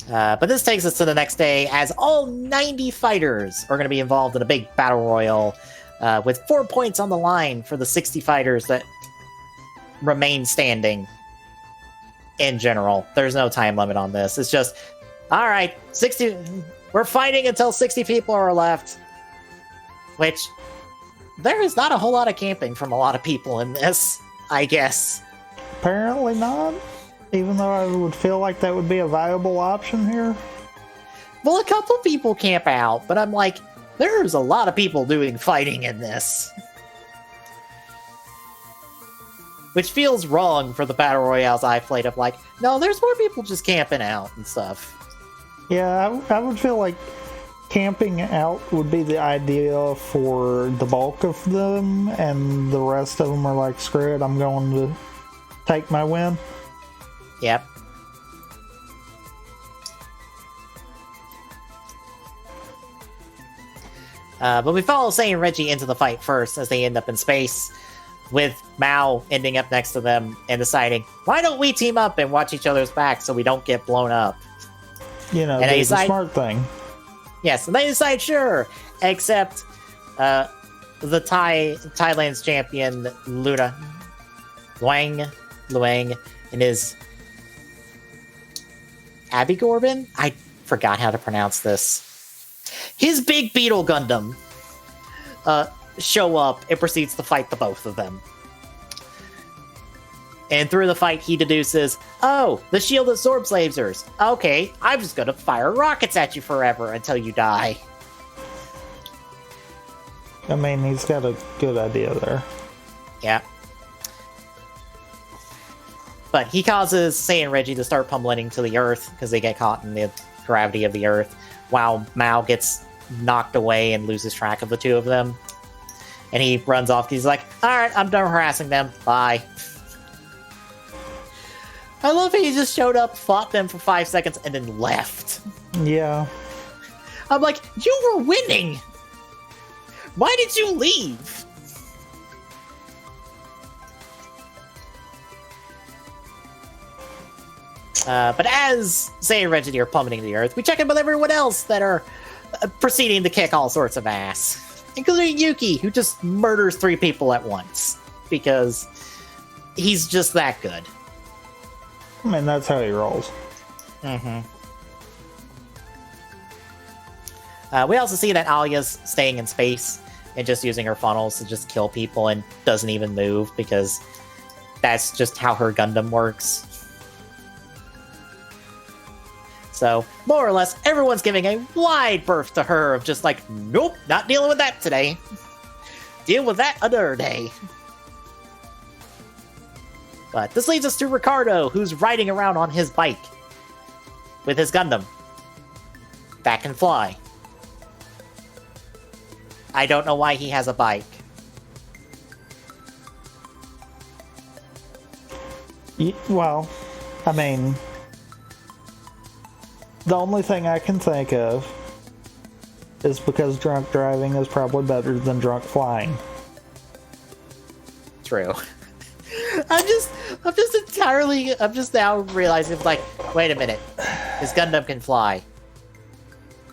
But this takes us to the next day, as all 90 fighters are going to be involved in a big battle royal, with 4 points on the line for the 60 fighters that remain standing. In general, there's no time limit on this. It's just, all right, 60. We're fighting until 60 people are left. Which, there is not a whole lot of camping from a lot of people in this, I guess. Apparently not. Even though I would feel like that would be a viable option here. Well, a couple people camp out, but I'm like, there's a lot of people doing fighting in this. Which feels wrong for the battle royales I've played of like, no, there's more people just camping out and stuff. Yeah, I would feel like camping out would be the idea for the bulk of them, and the rest of them are like, screw it, I'm going to take my win. Yep. But we follow Say and Reggie into the fight first as they end up in space, with Mao ending up next to them and deciding, why don't we team up and watch each other's backs so we don't get blown up? You know, it's a smart thing. Yes, and they decide, sure, except Thailand's champion, Luang, and his Abby Corbin? I forgot how to pronounce this. His big beetle Gundam show up and proceeds to fight the both of them. And through the fight, he deduces, oh, the shield absorbs lasers. Okay, I'm just gonna fire rockets at you forever until you die. I mean, he's got a good idea there. Yeah. But he causes Say and Reggie to start pummeling to the earth because they get caught in the gravity of the earth, while Mao gets knocked away and loses track of the two of them. And he runs off. He's like, alright, I'm done harassing them. Bye. I love how he just showed up, fought them for 5 seconds, and then left. Yeah. I'm like, you were winning! Why did you leave? But as Say and Reggie are pummeling the earth, we check in with everyone else that are proceeding to kick all sorts of ass. Including Yuki, who just murders 3 people at once. Because he's just that good. I mean, that's how he rolls. Mm-hmm. We also see that Alia's staying in space and just using her funnels to just kill people and doesn't even move because that's just how her Gundam works. So, more or less, everyone's giving a wide berth to her of just like, nope, not dealing with that today. Deal with that another day. But this leads us to Ricardo, who's riding around on his bike with his Gundam that can fly. I don't know why he has a bike. Well, I mean, the only thing I can think of is because drunk driving is probably better than drunk flying. True. I'm just now realizing, like, wait a minute. His Gundam can fly.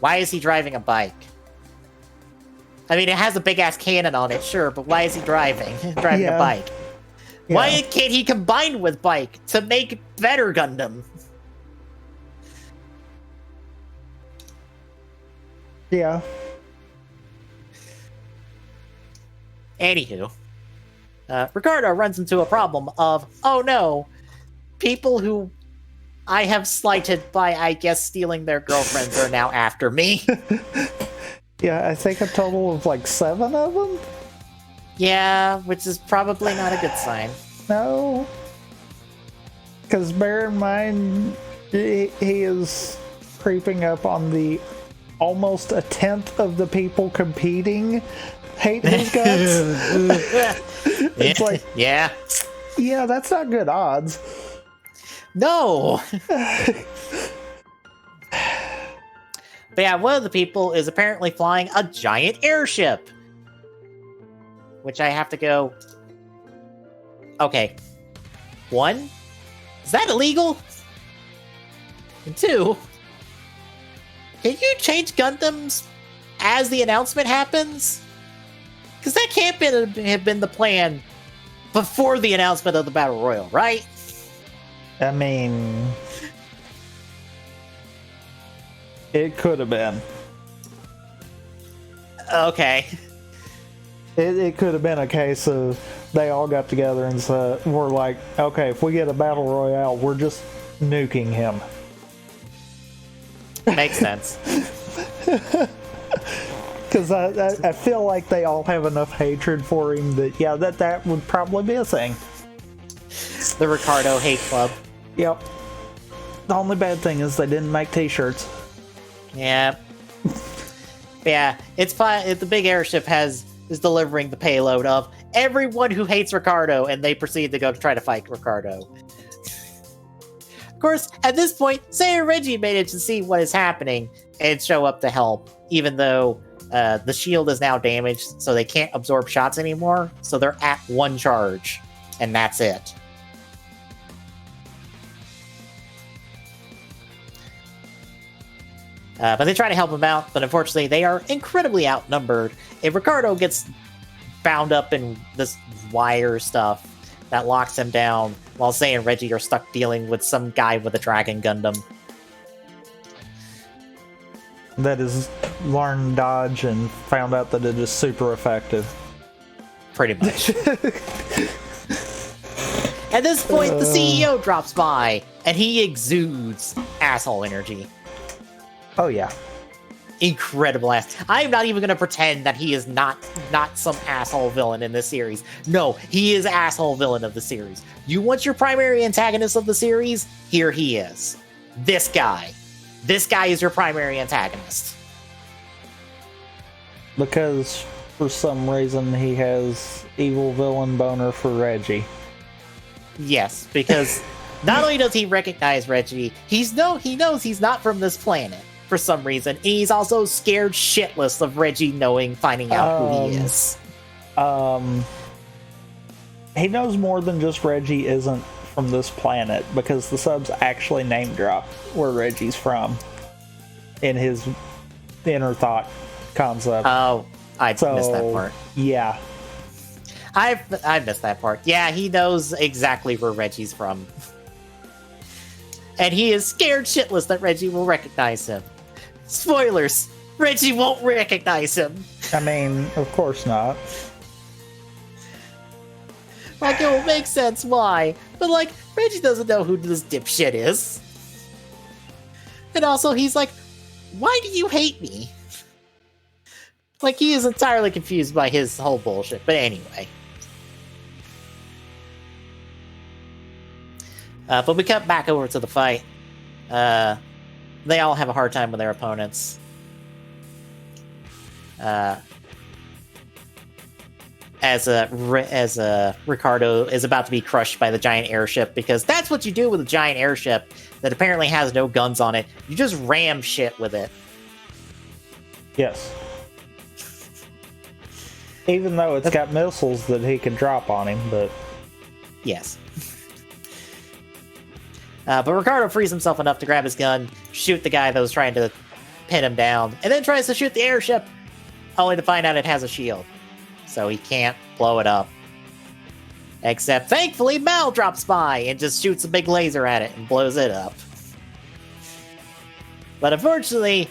Why is he driving a bike? I mean, it has a big-ass cannon on it, sure, but why is he driving a bike? Yeah. Why can't he combine with bike to make better Gundam? Yeah. Anywho, Ricardo runs into a problem of, oh no, people who I have slighted by, I guess, stealing their girlfriends are now after me. Yeah, I think a total of like 7 of them? Yeah, which is probably not a good sign. No. Because bear in mind, he is creeping up on the almost 1/10 of the people competing hate his guts. It's like, yeah, that's not good odds. No. But yeah, one of the people is apparently flying a giant airship. Which I have to go... Okay. 1, is that illegal? And 2, can you change Gundams as the announcement happens? Because that can't have been the plan before the announcement of the Battle Royal, right? I mean... It could have been. Okay. It could have been a case of they all got together and said, we're like, okay, if we get a battle royale, we're just nuking him. Makes sense. Because I feel like they all have enough hatred for him that, yeah, that would probably be a thing. The Ricardo Hate Club. Yep. The only bad thing is they didn't make t-shirts. Yeah. Yeah, it's fine. The big airship is delivering the payload of everyone who hates Ricardo, and they proceed to go to try to fight Ricardo. Of course, at this point, Say and Reggie managed to see what is happening and show up to help, even though the shield is now damaged, so they can't absorb shots anymore, so they're at 1 charge, and that's it. But they try to help him out, but unfortunately they are incredibly outnumbered. And Ricardo gets bound up in this wire stuff that locks him down, while Say and Reggie are stuck dealing with some guy with a Dragon Gundam. That is learned dodge and found out that it is super effective. Pretty much. At this point, the CEO drops by, and he exudes asshole energy. Oh, yeah. incredible ass. I am not even going to pretend that he is not some asshole villain in this series. No, he is asshole villain of the series. You want your primary antagonist of the series? Here he is. This guy. This guy is your primary antagonist. Because for some reason he has evil villain boner for Reggie. Yes, because not only does he recognize Reggie, he knows he's not from this planet for some reason. And he's also scared shitless of Reggie finding out who he is. He knows more than just Reggie isn't from this planet, because the subs actually name drop where Reggie's from in his inner thought concept. Oh, I missed that part. Yeah. I missed that part. Yeah, he knows exactly where Reggie's from. And he is scared shitless that Reggie will recognize him. Spoilers! Reggie won't recognize him. I mean, of course not. Like, it will make sense why. But, like, Reggie doesn't know who this dipshit is. And also, he's like, why do you hate me? Like, he is entirely confused by his whole bullshit. But anyway. But we cut back over to the fight. They all have a hard time with their opponents. As Ricardo is about to be crushed by the giant airship, because that's what you do with a giant airship that apparently has no guns on it. You just ram shit with it. Yes. Even though it's got missiles that he can drop on him, but... Yes. But Ricardo frees himself enough to grab his gun, shoot the guy that was trying to pin him down, and then tries to shoot the airship, only to find out it has a shield. So he can't blow it up. Except, thankfully, Mal drops by and just shoots a big laser at it and blows it up. But unfortunately,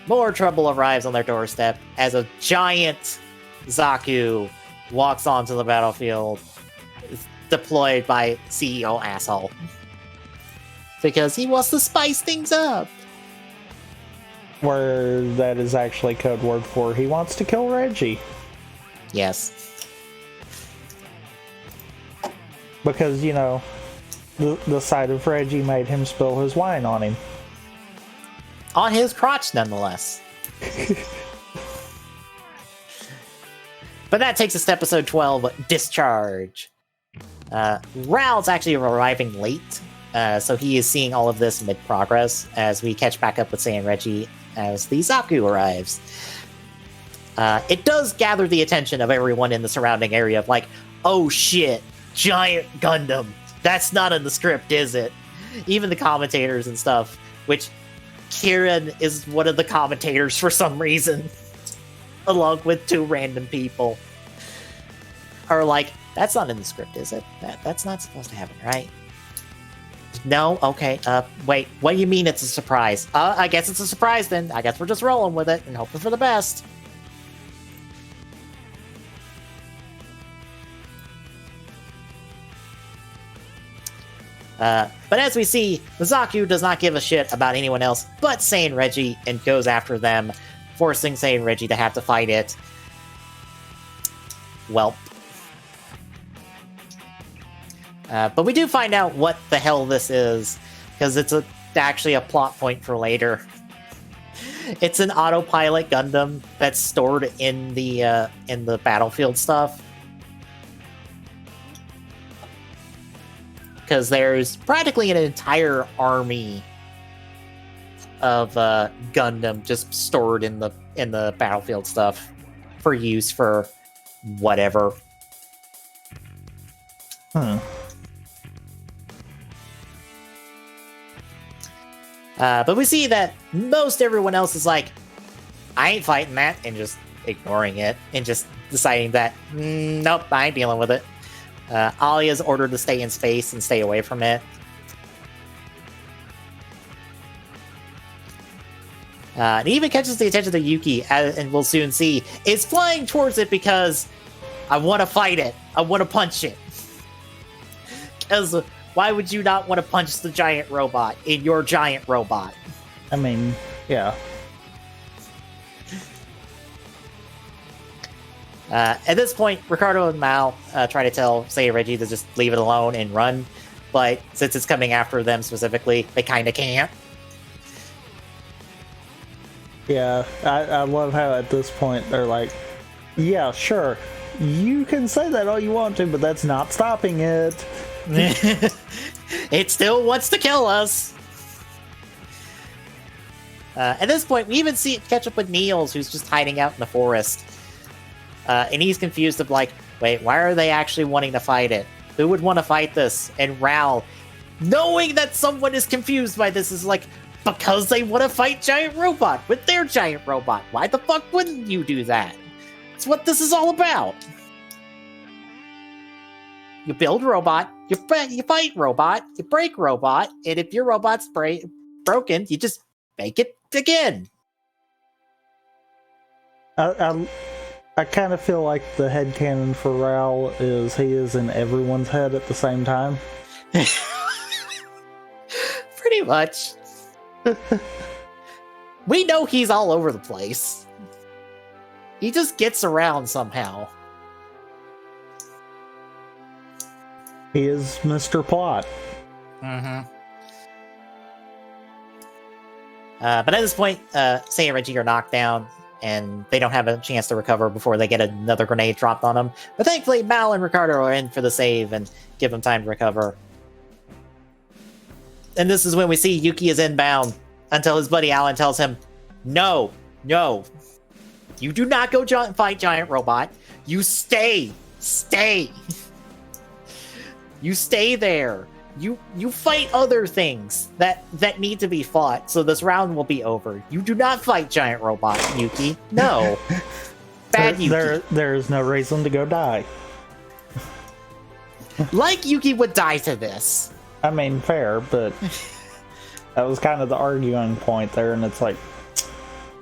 more trouble arrives on their doorstep as a giant Zaku walks onto the battlefield, deployed by CEO Asshole. Because he wants to spice things up. Where that is actually code word for he wants to kill Reggie. Yes. Because, you know, the sight of Reggie made him spill his wine on him. On his crotch, nonetheless. But that takes us to episode 12, Discharge. Raul's actually arriving late. So he is seeing all of this mid-progress as we catch back up with Sei and Reggie as the Zaku arrives. It does gather the attention of everyone in the surrounding area of like, oh shit, giant Gundam. That's not in the script, is it? Even the commentators and stuff, which Kieran is one of the commentators for some reason, along with two random people, are like, that's not in the script, is it? That's not supposed to happen, right? No? Okay. Wait. What do you mean it's a surprise? I guess it's a surprise then. I guess we're just rolling with it and hoping for the best. But as we see, Zaku does not give a shit about anyone else but Sei and Reggie and goes after them, forcing Sei and Reggie to have to fight it. Welp. But we do find out what the hell this is, because it's actually a plot point for later. It's an autopilot Gundam that's stored in the battlefield stuff. Because there's practically an entire army of Gundam just stored in the battlefield stuff for use for whatever. But we see that most everyone else is like, I ain't fighting that, and just ignoring it, and just deciding that, nope, I ain't dealing with it. Alia's ordered to stay in space and stay away from it. And it even catches the attention of Yuki, and we'll soon see, is flying towards it because I want to fight it. I want to punch it. Because why would you not want to punch the giant robot in your giant robot? I mean, yeah. At this point, Ricardo and Mal try to tell Say Reggie to just leave it alone and run, but since it's coming after them specifically, they kind of can't. Yeah, I love how at this point they're like, yeah, sure, you can say that all you want to, but that's not stopping it. It still wants to kill us. At this point, we even see it catch up with Niels, who's just hiding out in the forest. And he's confused of like, wait, why are they actually wanting to fight it? Who would want to fight this? And Ral, knowing that someone is confused by this, is like, because they want to fight Giant Robot with their Giant Robot. Why the fuck wouldn't you do that? It's what this is all about. You build robot, you fight robot, you break robot, and if your robot's broken, you just make it again. I kind of feel like the headcanon for Ral is he is in everyone's head at the same time. Pretty much. We know he's all over the place. He just gets around somehow. He is Mr. Plot. Mm-hmm. But at this point, Say and Reggie are knocked down, and they don't have a chance to recover before they get another grenade dropped on them. But thankfully, Mal and Ricardo are in for the save and give them time to recover. And this is when we see Yuki is inbound until his buddy Alan tells him, no, you do not go fight Giant Robot. You stay. You stay there. You fight other things that need to be fought, so this round will be over. You do not fight Giant Robot, Yuki. No. Bad Yuki. There is no reason to go die. Like Yuki would die to this. I mean, fair, but that was kind of the arguing point there, and it's like,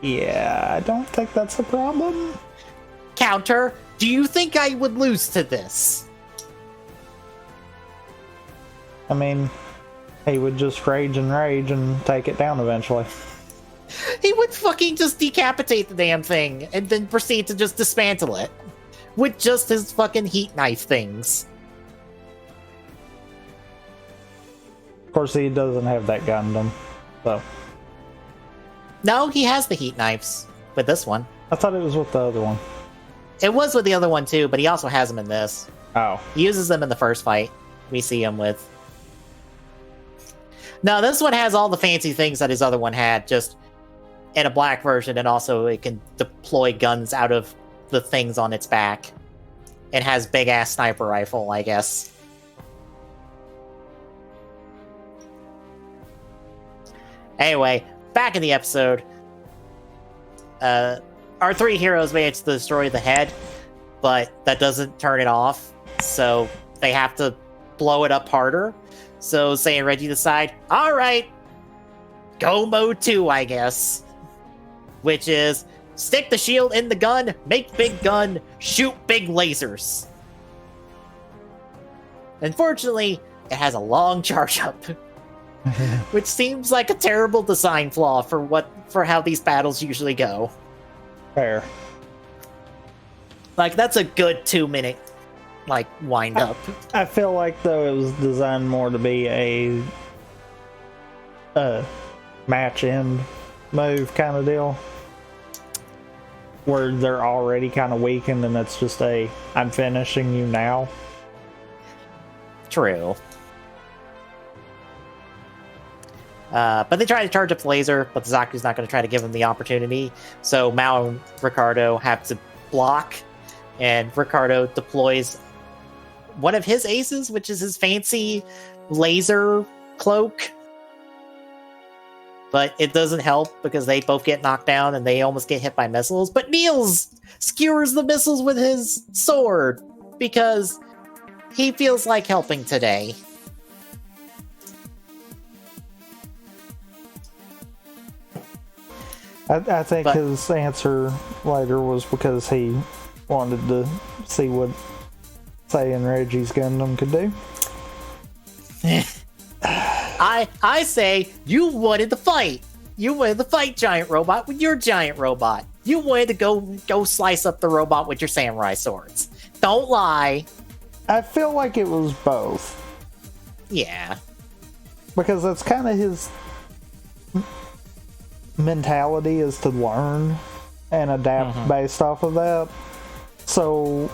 yeah, I don't think that's a problem. Counter, do you think I would lose to this? I mean, he would just rage and take it down eventually. He would fucking just decapitate the damn thing and then proceed to just dismantle it with just his fucking heat knife things. Of course, he doesn't have that Gundam, so. No, he has the heat knives with this one. I thought it was with the other one. It was with the other one too, but he also has them in this. Oh. He uses them in the first fight. We see him with. No, this one has all the fancy things that his other one had, just in a black version, and also it can deploy guns out of the things on its back. It has big-ass sniper rifle, I guess. Anyway, back in the episode, our three heroes manage to destroy the head, but that doesn't turn it off, so they have to blow it up harder. So Say and Reggie decide, alright, go mode 2, I guess. Which is, stick the shield in the gun, make big gun, shoot big lasers. Unfortunately, it has a long charge up. Which seems like a terrible design flaw for how these battles usually go. Fair. Like, that's a good 2-minute, like, wind up. I feel like, though, it was designed more to be a match end move kind of deal. Where they're already kind of weakened and it's just I'm finishing you now. True. But they try to charge up the laser, but Zaku's not going to try to give them the opportunity. So Mao and Ricardo have to block, and Ricardo deploys one of his aces, which is his fancy laser cloak. But it doesn't help because they both get knocked down and they almost get hit by missiles. But Niels skewers the missiles with his sword because he feels like helping today. I think his answer later was because he wanted to see what Say and Reggie's Gundam could do. I say you wanted to fight. You wanted to fight Giant Robot with your Giant Robot. You wanted to go slice up the robot with your samurai swords. Don't lie. I feel like it was both. Yeah. Because that's kind of his mentality, is to learn and adapt based off of that. So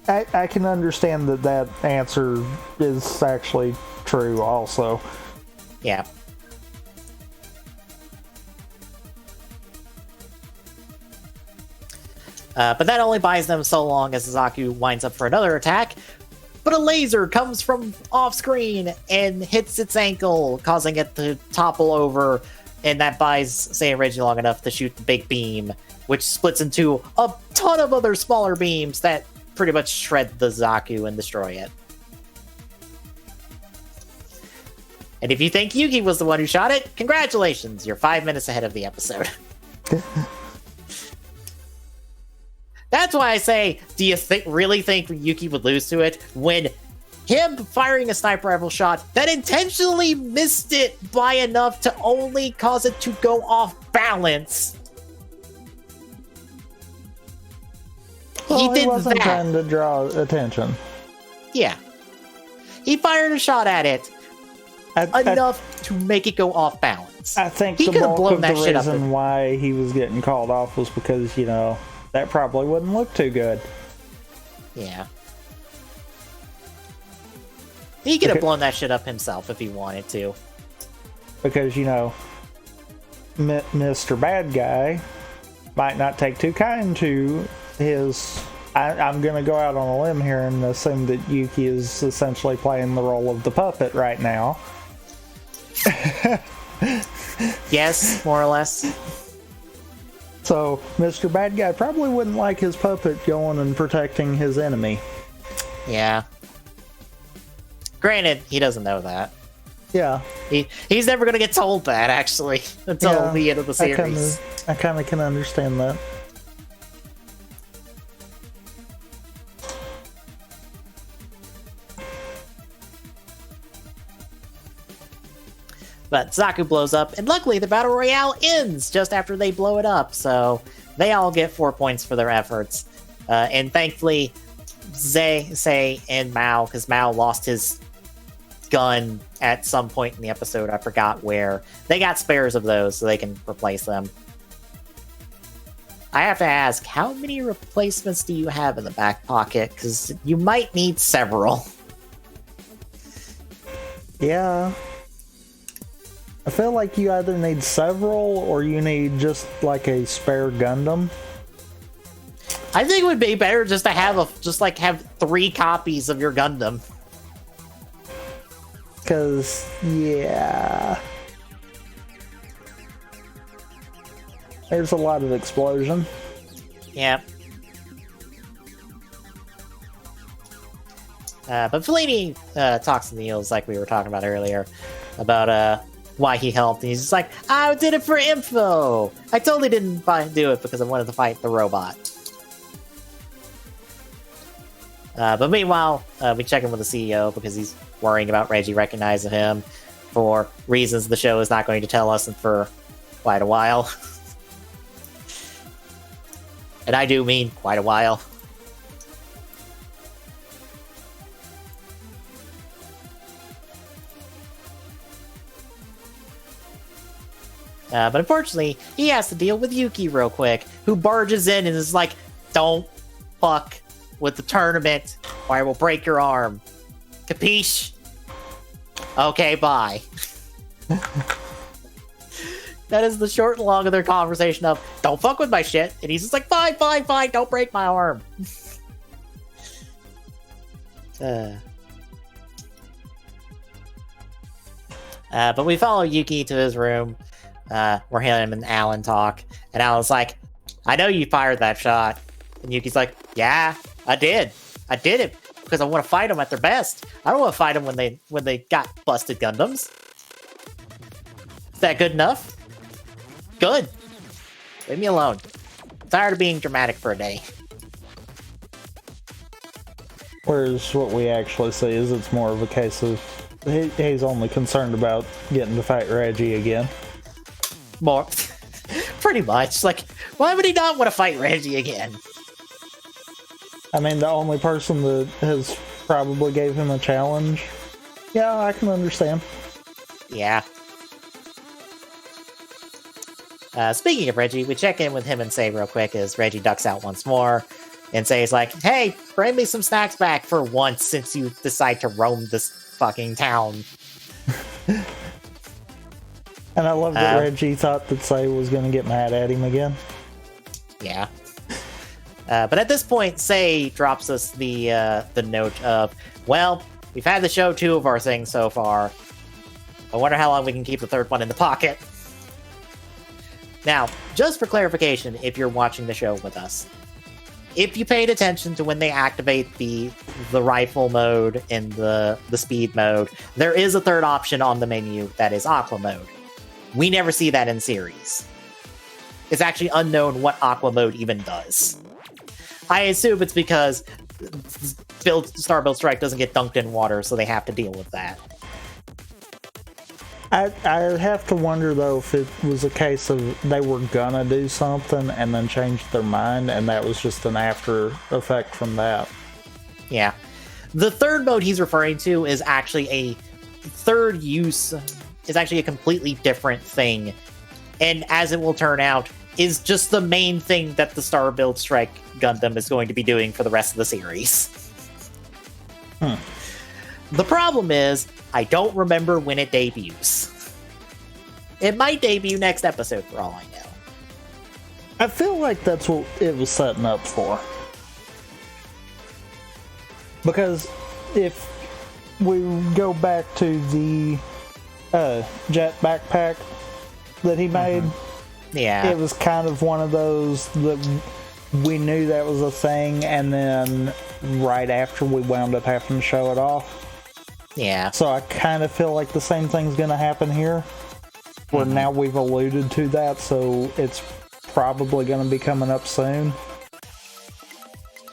I can understand that answer is actually true also. Yeah. But that only buys them so long as Zaku winds up for another attack. But a laser comes from off screen and hits its ankle, causing it to topple over. And that buys Saiyan Reggie long enough to shoot the big beam, which splits into a ton of other smaller beams that pretty much shred the Zaku and destroy it. And if you think Yuki was the one who shot it, congratulations, you're 5 minutes ahead of the episode. That's why I say, do you really think Yuki would lose to it when him firing a sniper rifle shot that intentionally missed it by enough to only cause it to go off balance? Well, he wasn't trying to draw attention. Yeah. He fired a shot at it enough to make it go off balance. I think the bulk of the reason why he was getting called off was because, that probably wouldn't look too good. Yeah. He could have blown that shit up himself if he wanted to. Because, Mr. Bad Guy might not take too kind to his... I'm going to go out on a limb here and assume that Yuki is essentially playing the role of the puppet right now. Yes, more or less. So, Mr. Bad Guy probably wouldn't like his puppet going and protecting his enemy. Yeah. Granted, he doesn't know that. Yeah. He's never going to get told that, actually, until the end of the series. I kind of can understand that. But Zaku blows up, and luckily the Battle Royale ends just after they blow it up, so they all get 4 points for their efforts. And thankfully, Sei, and Mao, because Mao lost his gun at some point in the episode, I forgot where, they got spares of those so they can replace them. I have to ask, how many replacements do you have in the back pocket? Because you might need several. Yeah. I feel like you either need several or you need just like a spare Gundam. I think it would be better just to have have 3 copies of your Gundam. Cause yeah, there's a lot of explosion. Yeah. But Fellini talks to Niels like we were talking about earlier about why he helped. And he's just like, I did it for info. I totally didn't do it because I wanted to fight the robot. But meanwhile, we check in with the CEO because he's worrying about Reggie recognizing him for reasons the show is not going to tell us for quite a while. And I do mean quite a while. But unfortunately, he has to deal with Yuki real quick, who barges in and is like, don't fuck with the tournament, or I will break your arm. Capiche? Okay, bye. That is the short and long of their conversation of, don't fuck with my shit. And he's just like, fine, don't break my arm. But we follow Yuki to his room, where him and Alan talk. And Alan's like, I know you fired that shot. And Yuki's like, yeah, I did it because I want to fight them at their best. I don't want to fight them when they got busted Gundams. Is that good enough? Good. Leave me alone. I'm tired of being dramatic for a day. Whereas what we actually see is it's more of a case of he's only concerned about getting to fight Reggie again. More. Pretty much. Like, Why would he not want to fight Reggie again? I mean, the only person that has probably gave him a challenge. Yeah, I can understand. Yeah. Speaking of Reggie, we check in with him and Say real quick as Reggie ducks out once more. And Say's like, hey, bring me some snacks back for once since you decide to roam this fucking town. And I love that Reggie thought that Say was going to get mad at him again. Yeah. But at this point, Say drops us the note of, well, we've had to show 2 of our things so far. I wonder how long we can keep the 3rd one in the pocket. Now, just for clarification, if you're watching the show with us, if you paid attention to when they activate the rifle mode and the speed mode, there is a 3rd option on the menu that is Aqua mode. We never see that in series. It's actually unknown what Aqua mode even does. I assume it's because Star Build Strike doesn't get dunked in water, so they have to deal with that. I have to wonder, though, if it was a case of they were gonna do something and then changed their mind, and that was just an after effect from that. Yeah. The 3rd mode he's referring to is actually a 3rd use, is actually a completely different thing. And as it will turn out, is just the main thing that the Star Build Strike Gundam is going to be doing for the rest of the series. The problem is, I don't remember when it debuts. It might debut next episode for all I know. I feel like that's what it was setting up for. Because if we go back to the jet backpack that he made, yeah, it was kind of one of those that we knew that was a thing, and then right after we wound up having to show it off. Yeah. So I kind of feel like the same thing's going to happen here, where now we've alluded to that, so it's probably going to be coming up soon.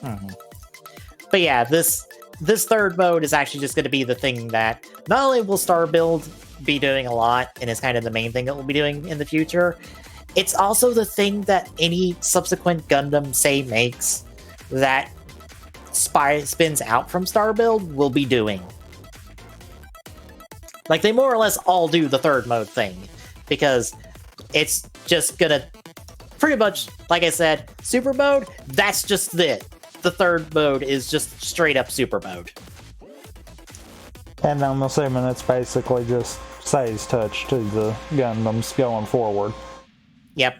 But yeah, this 3rd mode is actually just going to be the thing that not only will Star Build be doing a lot, and is kind of the main thing that we'll be doing in the future, it's also the thing that any subsequent Gundam Say makes that spins out from Star Build will be doing. Like, they more or less all do the 3rd mode thing, because it's just gonna pretty much, like I said, super mode, that's just it. The 3rd mode is just straight up super mode. And I'm assuming it's basically just Say's touch to the Gundams going forward. Yep.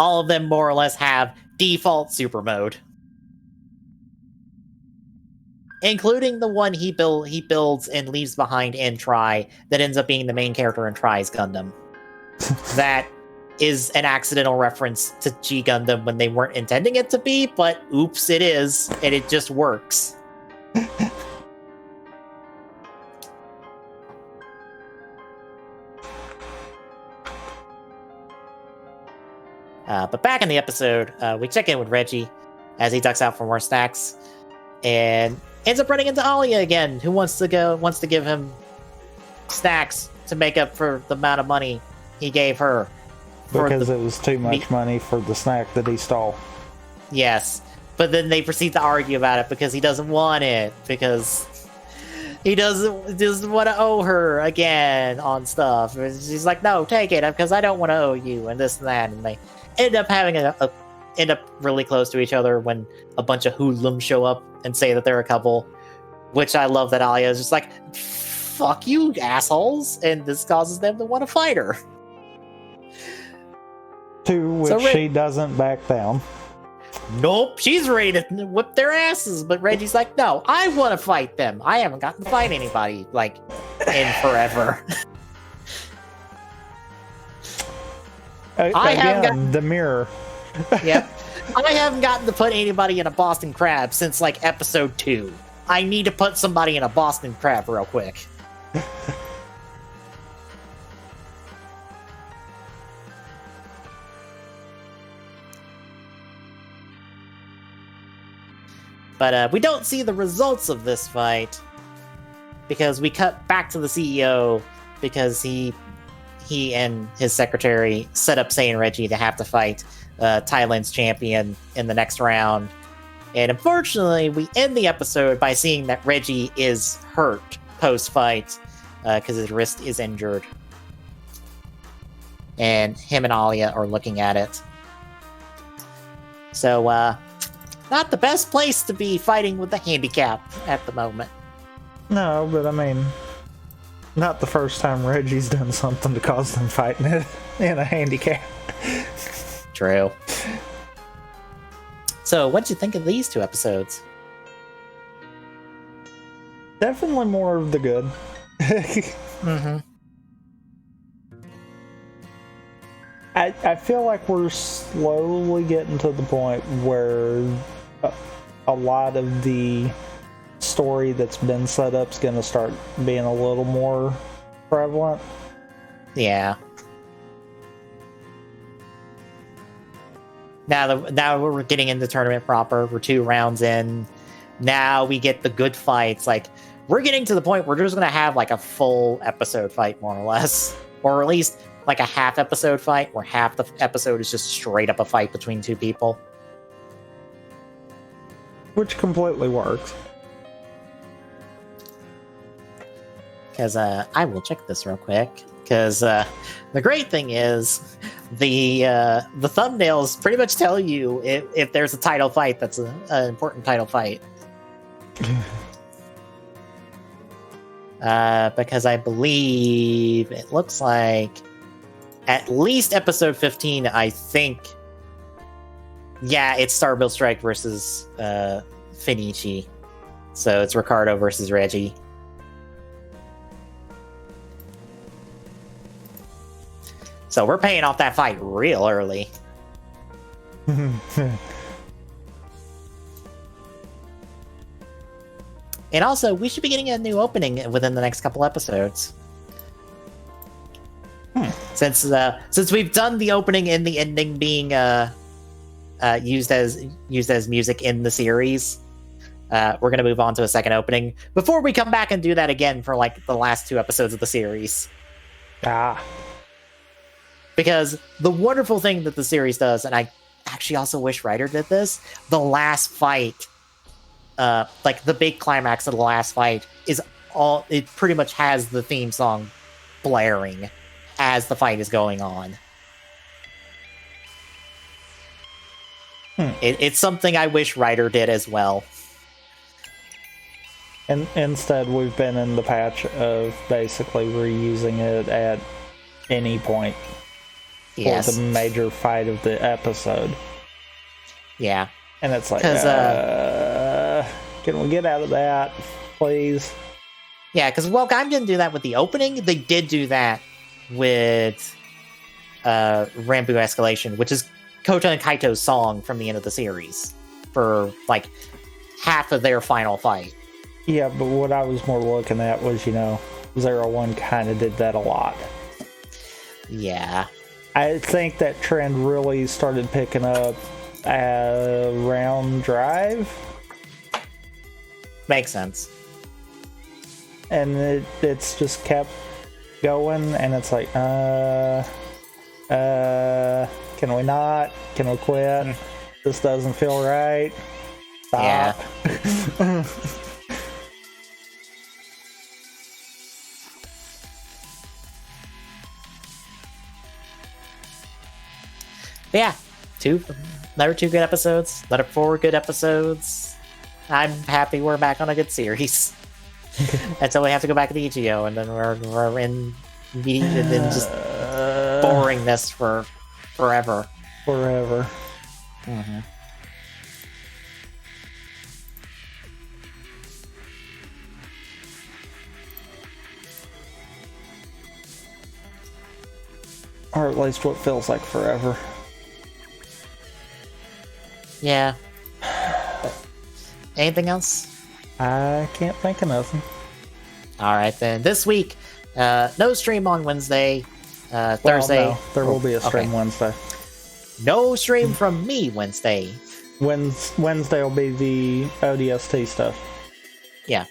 All of them more or less have default super mode. Including the one he builds and leaves behind in Tri that ends up being the main character in Tri's Gundam. That is an accidental reference to G Gundam when they weren't intending it to be, but oops, it is, and it just works. But back in the episode, we check in with Reggie as he ducks out for more snacks, and ends up running into Alia again, who wants to give him snacks to make up for the amount of money he gave her. Because it was too much money for the snack that he stole. Yes, but then they proceed to argue about it because he doesn't want it, because he doesn't want to owe her again on stuff. She's like, no, take it, because I don't want to owe you, and this and that, and they end up having end up really close to each other when a bunch of hoodlums show up and say that they're a couple, which I love that Alia is just like, fuck you, assholes, and this causes them to want to fight her. To which she doesn't back down. Nope, she's ready to whip their asses, but Reggie's like, no, I want to fight them. I haven't gotten to fight anybody, like, in forever. Again, the mirror. Yep. I haven't gotten to put anybody in a Boston Crab since, like, episode 2. I need to put somebody in a Boston Crab real quick. But we don't see the results of this fight, because we cut back to the CEO, because he he and his secretary set up Saiyan Reggie to have to fight Thailand's champion in the next round. And unfortunately, we end the episode by seeing that Reggie is hurt post-fight because his wrist is injured. And him and Alia are looking at it. So, not the best place to be fighting with the handicap at the moment. No, but I mean, not the first time Reggie's done something to cause them fighting it in a handicap. True. So, what'd you think of these 2 episodes? Definitely more of the good. Mm-hmm. I feel like we're slowly getting to the point where a lot of the story that's been set up is going to start being a little more prevalent. Yeah. Now we're getting into tournament proper. We're 2 rounds in. Now we get the good fights. Like, we're getting to the point where we're just going to have like a full episode fight, more or less. Or at least like a half episode fight where half the episode is just straight up a fight between 2 people. Which completely works. Because I will check this real quick. Because the great thing is the thumbnails pretty much tell you if there's a title fight that's an important title fight. Because I believe it looks like at least episode 15, I think. Yeah, it's Starbuild Strike versus Finichi. So it's Ricardo versus Reggie. So we're paying off that fight real early. And also, we should be getting a new opening within the next couple episodes. Since we've done the opening and the ending being used as music in the series, we're going to move on to a second opening before we come back and do that again for like the last 2 episodes of the series. Because the wonderful thing that the series does, and I actually also wish Ryder did this, the last fight, like the big climax of the last fight, it pretty much has the theme song blaring as the fight is going on. It's something I wish Ryder did as well. And instead, we've been in the patch of basically reusing it at any point. Yes. For the major fight of the episode. Yeah. And it's like, can we get out of that, please? Yeah, because Gundam didn't do that with the opening. They did do that with Rambu Escalation, which is Kota and Kaito's song from the end of the series for like half of their final fight. Yeah, but what I was more looking at was, Zero One kind of did that a lot. Yeah. I think that trend really started picking up around Drive. Makes sense. And it's just kept going, and it's like, can we not? Can we quit? This doesn't feel right. Stop. Yeah. Yeah, another 2 good episodes, another 4 good episodes. I'm happy we're back on a good series. Until we have to go back to the EGO, and then we're in just boringness for forever. Forever. Mm-hmm. Or at least what feels like forever. Yeah. Anything else? I can't think of nothing. Alright then. This week, no stream on Wednesday. Thursday. No, there will be a stream Wednesday. No stream from me Wednesday. Wednesday will be the ODST stuff. Yeah.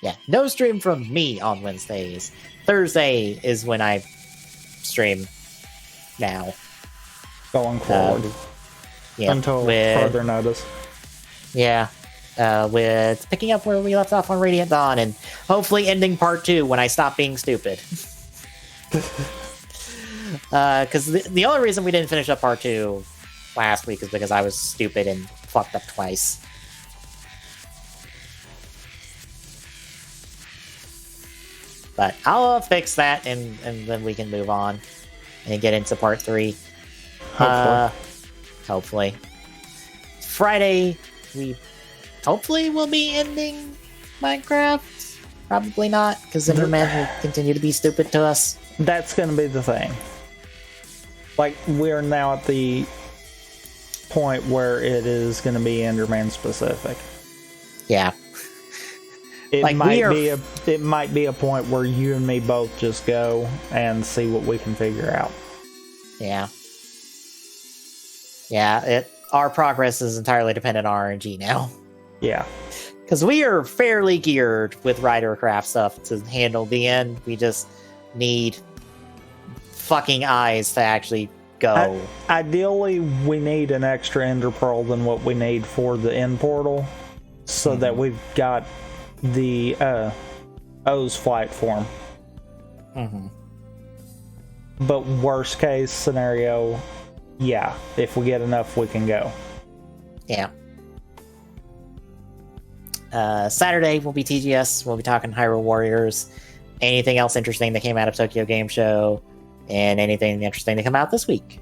Yeah, no stream from me on Wednesdays. Thursday is when I stream now. Going forward. Until further notice. Yeah. With picking up where we left off on Radiant Dawn and hopefully ending part 2 when I stop being stupid. Because the only reason we didn't finish up part 2 last week is because I was stupid and fucked up twice. But I'll fix that and then we can move on and get into part 3. Hopefully. Friday, we hopefully will be ending Minecraft. Probably not, because Zimmerman will continue to be stupid to us. That's going to be the thing. Like, we're now at the point where it is going to be Enderman specific. Yeah. It might be a point where you and me both just go and see what we can figure out. Yeah. Yeah, our progress is entirely dependent on RNG now. Yeah. Because we are fairly geared with Ridercraft stuff to handle the end. We just need fucking eyes to actually go. Ideally, we need an extra Ender Pearl than what we need for the end portal, so that we've got the O's flight form. But worst case scenario, yeah, if we get enough, we can go. Yeah. Saturday will be TGS. We'll be talking Hyrule Warriors. Anything else interesting that came out of Tokyo Game Show, and anything interesting to come out this week.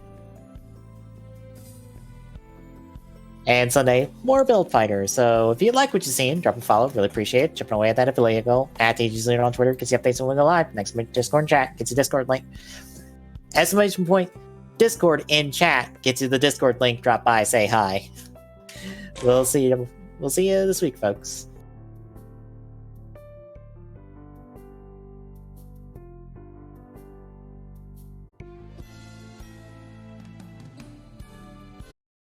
And Sunday, more Build Fighter. So if you like what you've seen, drop a follow. Really appreciate it. Chipping away at that affiliate goal. At TGS on Twitter gets you updates when we go live. Next week, Discord and chat gets you Discord link. Exclamation point, Discord in chat gets you the Discord link. Drop by, say hi. We'll see you this week, folks.